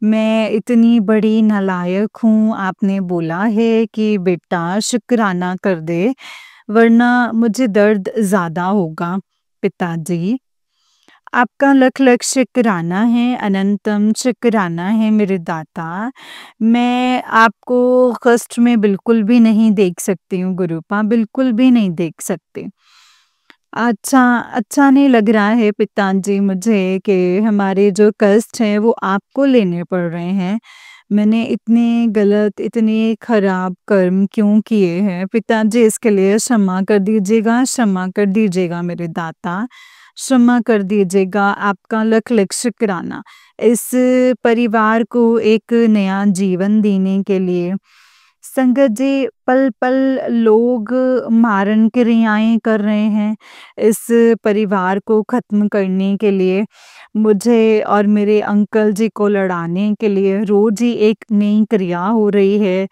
मैं इतनी बड़ी नालायक हूँ, आपने बोला है कि बेटा शुक्राना कर दे, वरना मुझे दर्द ज़्यादा होगा। पिताजी, आपका लख शुक्राना है, अनंतम शुक्राना है मेरे दाता। मैं आपको कष्ट में बिल्कुल भी नहीं देख सकती हूँ गुरुपा, बिल्कुल भी नहीं देख सकती। अच्छा नहीं लग रहा है पिताजी मुझे कि हमारे जो कष्ट हैं वो आपको लेने पड़ रहे हैं। मैंने इतने गलत, इतने खराब कर्म क्यों किए हैं? पिताजी इसके लिए क्षमा कर दीजिएगा मेरे दाता, क्षमा कर दीजिएगा, आपका लख लख शुक्राना। इस परिवार को एक नया जीवन देने के लिए संगत जी पल-पल लोग मारण क्रियाएँ कर रहे हैं, इस परिवार को ख़त्म करने के लिए, मुझे और मेरे अंकल जी को लड़ाने के लिए रोज़ ही एक नई क्रिया हो रही है।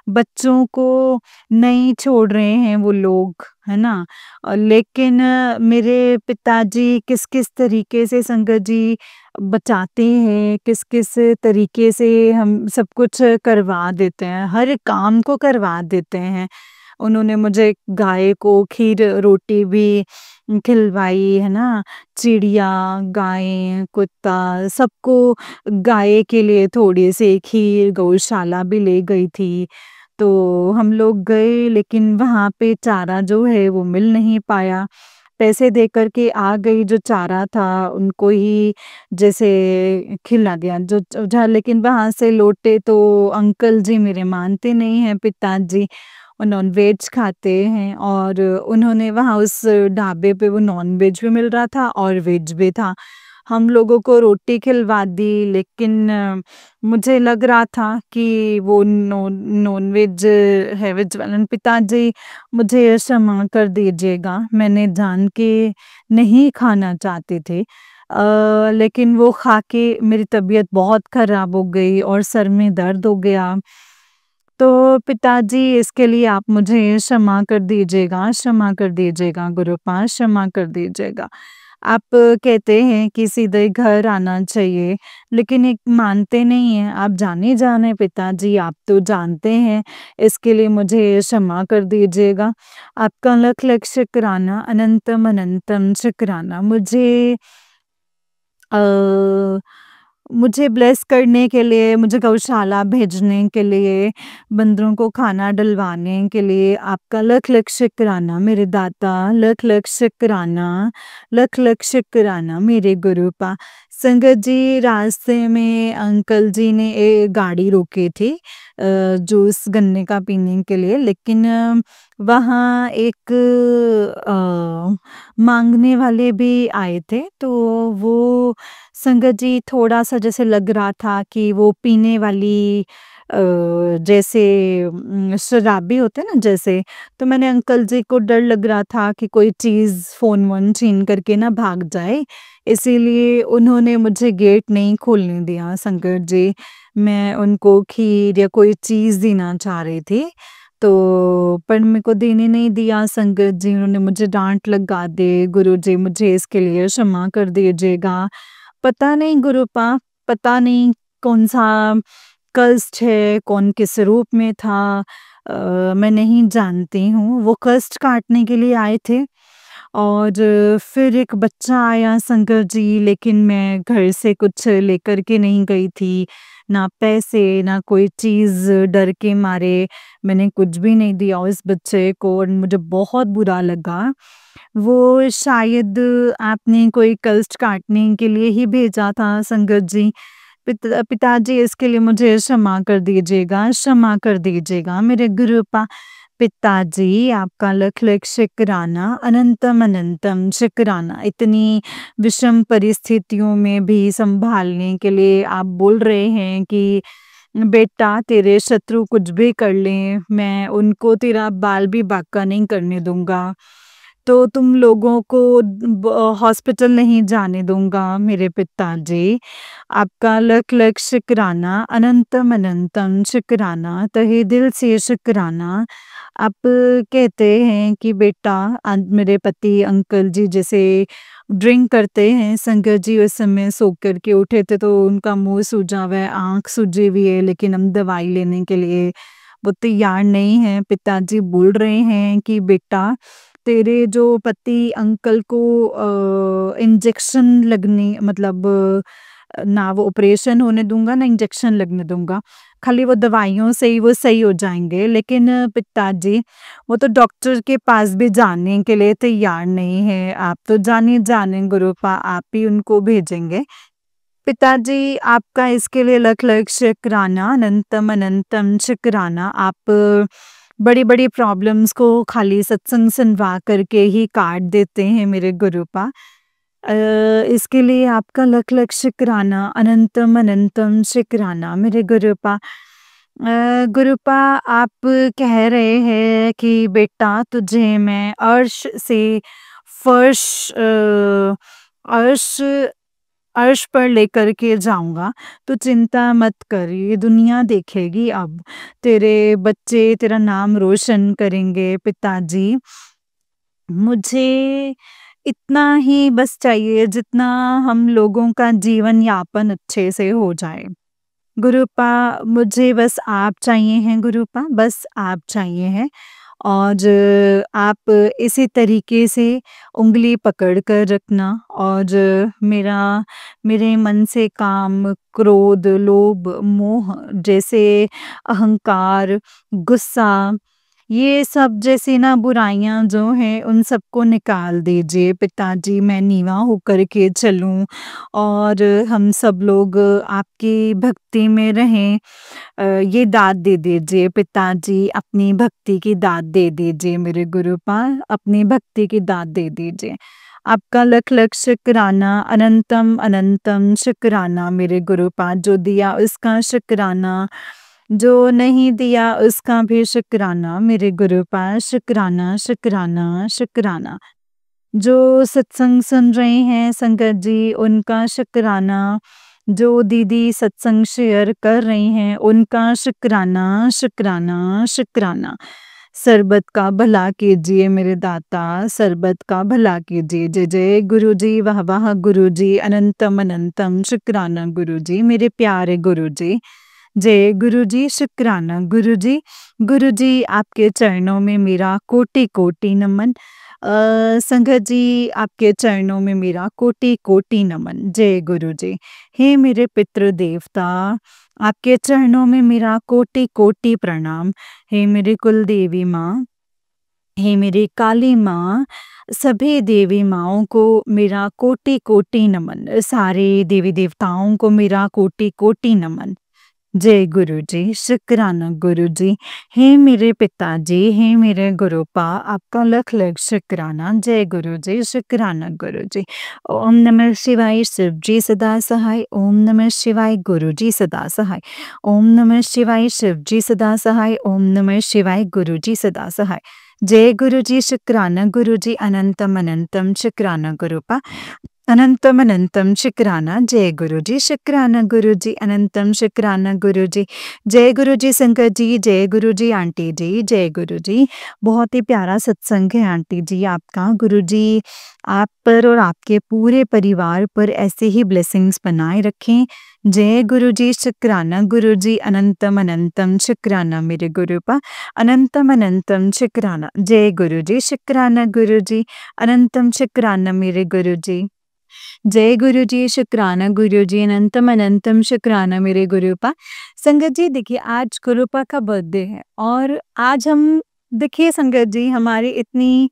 बच्चों को नहीं छोड़ रहे हैं वो लोग, है ना? लेकिन मेरे पिताजी किस-किस तरीके से संगत जी बचाते हैं, किस-किस तरीके से हम सब कुछ करवा देते हैं, हर काम को करवा देते हैं। उन्होंने मुझे गाय को खीर रोटी भी खिलवाई, है ना? चिड़िया, गाय, कुत्ता सबको गाय के लिए थोड़ी-सी खीर गौशाला भी ले गई थी। तो हम लोग गए लेकिन वहाँ पे चारा जो है वो मिल नहीं पाया। पैसे दे कर के आ गई, जो चारा था उनको ही जैसे खिला दिया जो ज लेकिन वहाँ से लौटे तो अंकल जी मेरे मानते नहीं हैं, पिताजी वो नॉन-वेज खाते हैं और उन्होंने वहाँ उस ढाबे पे वो नॉन-वेज भी मिल रहा था और वेज भी था। हम लोगों को रोटी खिलवा दी लेकिन मुझे लग रहा था कि वो नॉन-वेज है, वेज वाला। पिताजी मुझे क्षमा कर दीजिएगा, मैंने जान के नहीं खाना चाहते थे। लेकिन वो खा के मेरी तबीयत बहुत ख़राब हो गई और सर में दर्द हो गया। तो पिताजी इसके लिए आप मुझे क्षमा कर दीजिएगा, क्षमा कर दीजिएगा गुरुपाश, क्षमा कर दीजिएगा। आप कहते हैं कि सीधे घर आना चाहिए, लेकिन एक मानते नहीं हैं। आप जाने-जाने पिताजी आप तो जानते हैं, इसके लिए मुझे क्षमा कर दीजिएगा। आपका लख-लख शुक्राना, अनंतम अनंतम शुक्राना। अ, मुझे ब्लेस करने के लिए, मुझे गौशाला भेजने के लिए, बंदरों को खाना डलवाने के लिए आपका लख-लख शुक्राना मेरे दाता, लख-लख शुक्राना, लख-लख शुक्राना मेरे गुरूपा। संगत जी रास्ते में अंकल जी ने गाड़ी रोकी थी जूस गन्ने का पीने के लिए, लेकिन वहाँ एक माँगने वाले भी आए थे, तो वो संगत जी थोड़ा-सा जैसे लग रहा था कि वो पीने वाली जैसे शराबी होते हैं ना जैसे, तो मैंने अंकल जी को डर लग रहा था कि कोई चीज़ फ़ोन-वोन छीन करके ना भाग जाए, इसीलिए उन्होंने मुझे गेट नहीं खोलने दिया संगत जी। मैं उनको खीर या कोई चीज़ देना चाह रही थी, तो पर मेरे को देने नहीं दिया संगत जी, उन्होंने मुझे डाँट लगा दी, गुरुजी मुझे इसके लिए क्षमा कर दीजिएगा। पता नहीं गुरूपा, पता नहीं कौन-सा कष्ट है, कौन किस रूप में था मैं नहीं जानती हूँ। वो कष्ट काटने के लिए आए थे और फिर एक बच्चा आया संगत जी, लेकिन मैं घर से कुछ लेकर के नहीं गई थी, ना पैसे, ना कोई चीज़, डर के मारे मैंने कुछ भी नहीं दिया उस बच्चे को और मुझे बहुत बुरा लगा। वो शायद आपने कोई कष्ट काटने के लिए ही भेजा था संगत जी। पिताजी इसके लिए मुझे क्षमा कर दीजिएगा, क्षमा कर दीजिएगा मेरे गुरूपा। पिताजी आपका लख-लख शुक्राना, अनंतम अनंतम शुक्राना। इतनी विषम परिस्थितियों में भी सँभालने के लिए आप बोल रहे हैं कि बेटा तेरे शत्रु कुछ भी कर लें, मैं उनको तेरा बाल भी बांका नहीं करने दूँगा। तो तुम लोगों को हॉस्पिटल नहीं जाने दूँगा मेरे पिताजी। आपका लख-लख शुक्राना, अनंतम अनंतम शुक्राना, तहे दिल से शुक्राना। आप कहते हैं कि बेटा मेरे पति अंकल जी जैसे ड्रिंक करते हैं, संगत जी उस समय सो कर के उठे थे तो उनका मुँह सूजा हुआ है, आँख सूजी हुई है, लेकिन हम दवाई लेने के लिए वो तैयार नहीं हैं। पिताजी बोल रहे हैं कि बेटा तेरे जो पति अंकल को इंजेक्शन लगने मतलब ना वो ऑपरेशन होने दूँगा, ना इंजेक्शन लगने दूँगा। खाली वो दवाइयों से ही वो सही हो जाएँगे। लेकिन पिताजी वो तो डॉक्टर के पास भी जाने के लिए तैयार नहीं है। आप तो जानिए गुरूपा, आप ही उनको भेजेंगे। पिताजी आपका इसके लिए लख लख शुक्राना, अनंतम अनंतम शुक्राना। आप बड़ी-बड़ी प्रॉब्लम्स को खाली सत्संग सुनवा करके ही काट देते हैं मेरे गुरुपा। इसके लिए आपका लख लख शुक्राना, अनंतम अनंतम शुक्राना मेरे गुरुपा। गुरुपा आप कह रहे हैं कि बेटा तुझे मैं अर्श से फर्श अर्श अर्श पर लेकर के जाऊँगा, तू चिंता मत कर, ये दुनिया देखेगी अब। तेरे बच्चे तेरा नाम रोशन करेंगे पिताजी। मुझे इतना ही बस चाहिए जितना हम लोगों का जीवन यापन अच्छे से हो जाए। गुरुपा मुझे बस आप चाहिए हैं गुरुपा, बस आप चाहिए हैं। और आप इसी तरीके से उँगली पकड़ कर रखना और मेरे मन से काम, क्रोध, लोभ, मोह जैसे अहंकार, गुस्सा, ये सब जैसी ना बुराइयाँ जो हैं उन सबको निकाल दीजिए पिताजी। मैं नीवा होकर के चलूँ और हम सब लोग आपकी भक्ति में रहें। ये दात दे दीजिए पिताजी, अपनी भक्ति की दात दे दीजिए मेरे गुरुपा, अपनी भक्ति की दात दे दीजिए। आपका लख लख शुक्राना, अनंतम अनंतम शुक्राना मेरे गुरुपा। जो दिया उसका शुक्राना, जो नहीं दिया उसका भी शुक्राना मेरे गुरुपा। शुक्राना शुक्राना शुक्राना। जो सत्संग सुन रहे हैं संगत जी उनका शुक्राना, जो दीदी सत्संग शेयर कर रही हैं उनका शुक्राना शुक्राना शुक्राना। सरबत का भला कीजिए मेरे दाता, सरबत का भला कीजिए। जय जय गुरु जी, वाह वाह गुरु जी, अनंतम अनंतम शुक्राना गुरु जी, मेरे प्यारे गुरु जी। जय गुरु जी, शुक्राना गुरु जी। गुरु जी आपके चरणों में मेरा कोटि कोटि नमन। संगत जी आपके चरणों में मेरा कोटि कोटि नमन। जय गुरु जी। हे मेरे पितृ देवता, आपके चरणों में मेरा कोटि कोटि प्रणाम। हे मेरी कुल देवी माँ, हे मेरी काली माँ, सभी देवी माँओं को मेरा कोटि कोटि नमन। सारे देवी देवताओं को मेरा कोटि कोटि नमन। जय गुरु जी, शुक्राना गुरु जी। हे मेरे पिताजी, हे मेरे गुरुपा, आपका लख लख शुक्राना। जय गुरु जी, शुक्राना गुरु जी। ओम नमः शिवाय, शिव जी सदा सहाय। ओम नमः शिवाय, गुरु जी सदा सहाय। ओम नमः शिवाय, शिव जी सदा सहाय। ओम नमः शिवाय, गुरु जी सदा सहाय। जय गुरु जी, शुक्राना गुरु जी, अनंतम अनंतम शुक्राना गुरुपा। अनंतम अनंतम शुक्राना। जय गुरु जी, शुक्राना गुरु जी, अनंतम शुक्राना गुरु जी। जय गुरु जी संगत जी, जय गुरु जी आंटी जी, जय गुरु जी। बहुत ही प्यारा सत्संग है आंटी जी आपका। गुरु जी आप पर और आपके पूरे परिवार पर ऐसे ही ब्लेसिंग्स बनाए रखें। जय गुरु जी, शुक्राना गुरु जी, अनंतम अनंतम शुक्राना मेरे गुरुपा, अनंतम अनंतम शुक्राना। जय गुरु जी, शुक्राना गुरु जी, अनंतम शुक्राना मेरे गुरु जी। जय गुरु जी, शुक्राना गुरु जी, अनंतम अनंतम शुक्राना मेरे गुरुपा। संगत जी देखिए आज गुरुपा का बर्थडे है और आज हम देखिए संगत जी हमारी इतनी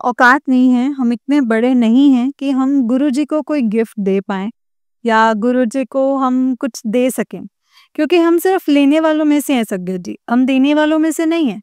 औकात नहीं है, हम इतने बड़े नहीं हैं कि हम गुरु जी को कोई गिफ्ट दे पाएँ या गुरु जी को हम कुछ दे सकें। क्योंकि हम सिर्फ लेने वालों में से हैं संगत जी, हम देने वालों में से नहीं हैं।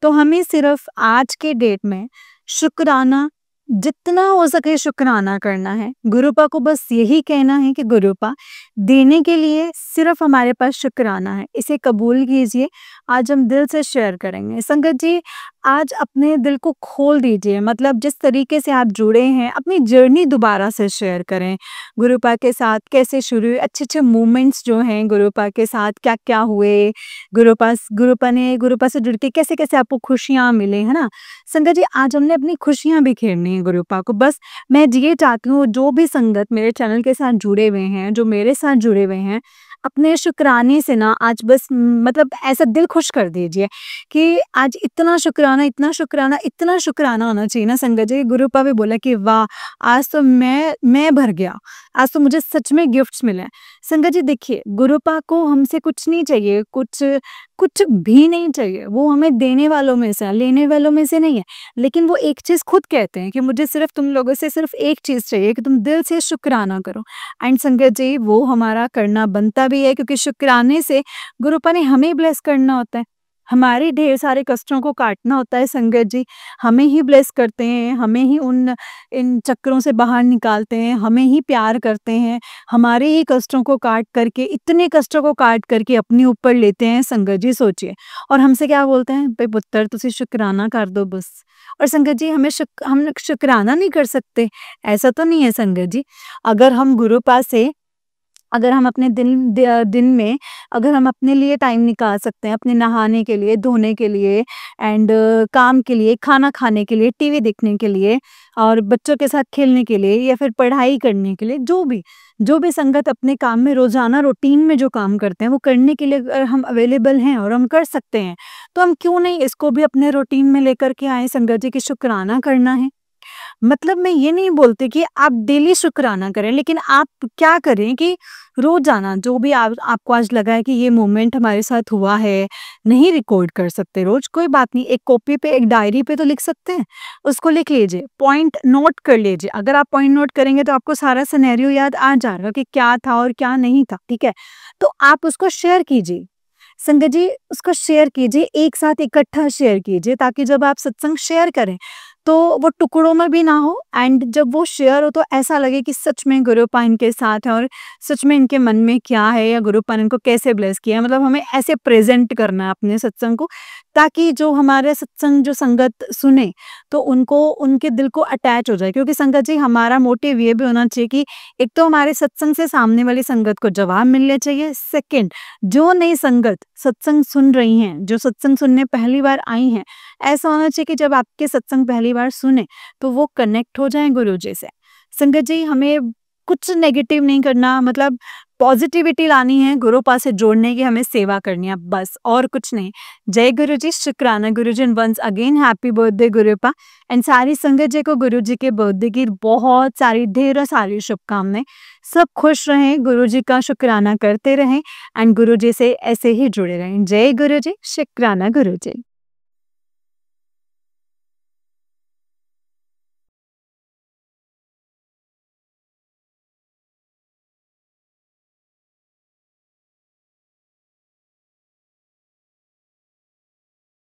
तो हमें सिर्फ आज के डेट में शुक्राना जितना हो सके शुक्राना करना है। गुरुपा को बस यही कहना है कि गुरुपा देने के लिए सिर्फ हमारे पास शुक्राना है, इसे कबूल कीजिए। आज हम दिल से शेयर करेंगे। संगत जी आज अपने दिल को खोल दीजिए, मतलब जिस तरीके से आप जुड़े हैं अपनी जर्नी दोबारा से शेयर करें। गुरुपा के साथ कैसे शुरू हुए, अच्छे-अच्छे मोमेंट्स जो हैं गुरुपा के साथ क्या-क्या हुए, गुरुपा से जुड़ के कैसे-कैसे आपको खुशियाँ मिली, है ना? संगत जी आज हमने अपनी खुशियाँ बिखेरनी है गुरुपा को। बस मैं ये चाहती हूँ जो भी संगत मेरे चैनल के साथ जुड़े हुए हैं, जो मेरे साथ जुड़े हुए हैं, अपने शुक्राने से ना आज बस मतलब ऐसा दिल खुश कर दीजिए कि आज इतना शुक्राना, इतना शुक्राना, इतना शुक्राना होना चाहिए ना संगत जी। गुरुपा भी बोला कि वाह! आज तो मैं भर गया, आज तो मुझे सच में गिफ्ट्स मिले हैं। संगत जी देखिए गुरुपा को हमसे कुछ नहीं चाहिए, कुछ कुछ भी नहीं चाहिए, वो हमें देने वालों में से है, लेने वालों में से नहीं है। लेकिन वो एक चीज़ खुद कहते हैं कि मुझे सिर्फ़ तुम लोगों से सिर्फ़ एक चीज़ चाहिए कि तुम दिल से शुक्राना करो। एंड संगत जी, वो हमारा करना बनता भी है, क्योंकि शुक्राने से गुरुपा ने हमें ब्लेस करना होता है। हमारे ढेर सारे कष्टों को काटना होता है संगत जी। हमें ही ब्लेस करते हैं, हमें ही इन चक्रों से बाहर निकालते हैं, हमें ही प्यार करते हैं, हमारे ही कष्टों को काट करके, इतने कष्टों को काट करके अपने ऊपर लेते हैं संगत जी, सोचिए। और हमसे क्या बोलते हैं, भई पुत्र तुसी शुकराना कर दो बस। और संगत जी, हम शुकराना नहीं कर सकते, ऐसा तो नहीं है संगत जी। अगर हम गुरुपा से अगर हम अपने दिन में अगर हम अपने लिए टाइम निकाल सकते हैं, अपने नहाने के लिए, धोने के लिए एंड काम के लिए, खाना खाने के लिए, टीवी देखने के लिए और बच्चों के साथ खेलने के लिए या फिर पढ़ाई करने के लिए, जो भी संगत अपने काम में रोज़ाना रूटीन में जो काम करते हैं, वो करने के लिए अगर हम अवेलेबल हैं और हम कर सकते हैं, तो हम क्यों नहीं इसको भी अपने रूटीन में लेकर के आएँ संगत जी, कि शुकराना करना है। मतलब मैं ये नहीं बोलती कि आप डेली शुक्राना करें, लेकिन आप क्या करें कि रोज़ाना जो भी आपको आज लगा है कि ये मोमेंट हमारे साथ हुआ है, नहीं रिकॉर्ड कर सकते रोज़, कोई बात नहीं, एक कॉपी पे, एक डायरी पे तो लिख सकते हैं, उसको लिख लीजिए, पॉइंट नोट कर लीजिए। अगर आप पॉइंट नोट करेंगे तो आपको सारा सिनेरियो याद आ जाएगा कि क्या था और क्या नहीं था, ठीक है? तो आप उसको शेयर कीजिए। संगत जी, उसको शेयर कीजिए, एक साथ इकट्ठा शेयर कीजिए, ताकि जब आप सत्संग शेयर करें, तो वो टुकड़ों में भी ना हो एंड जब वो शेयर हो तो ऐसा लगे कि सच में गुरुपा इनके साथ है और सच में इनके मन में क्या है या गुरुपा ने इनको कैसे ब्लेस किया है। मतलब हमें ऐसे प्रेज़ेंट करना है अपने सत्संग को, ताकि जो हमारे सत्संग जो संगत सुने, तो उनको उनके दिल को अटैच हो जाए। क्योंकि संगत जी, हमारा मोटिव ये भी होना चाहिए कि एक तो हमारे सत्संग से सामने वाली संगत को जवाब मिलने चाहिए, सेकंड जो नई संगत सत्संग सुन रही हैं, जो सत्संग सुनने पहली बार आई हैं, ऐसा होना चाहिए कि जब आपके सत्संग पहली बार सुने, तो वो कनेक्ट हो जाएँ गुरुजी से। संगत जी, हमें कुछ नेगेटिव नहीं करना, मतलब पॉजिटिविटी लानी है, गुरुपा से जोड़ने की हमें सेवा करनी है, बस और कुछ नहीं। जय गुरुजी, शुक्राना Guruji, and once again happy birthday Gurupa. And सारी संगत जी को गुरुजी के बर्थडे की बहुत सारी, ढेरों सारी शुभकामनाएं। सब खुश रहें, गुरुजी का शुक्राना करते रहें एंड गुरुजी से ऐसे ही जुड़े रहें। जय गुरुजी, शुक्राना गुरुजी।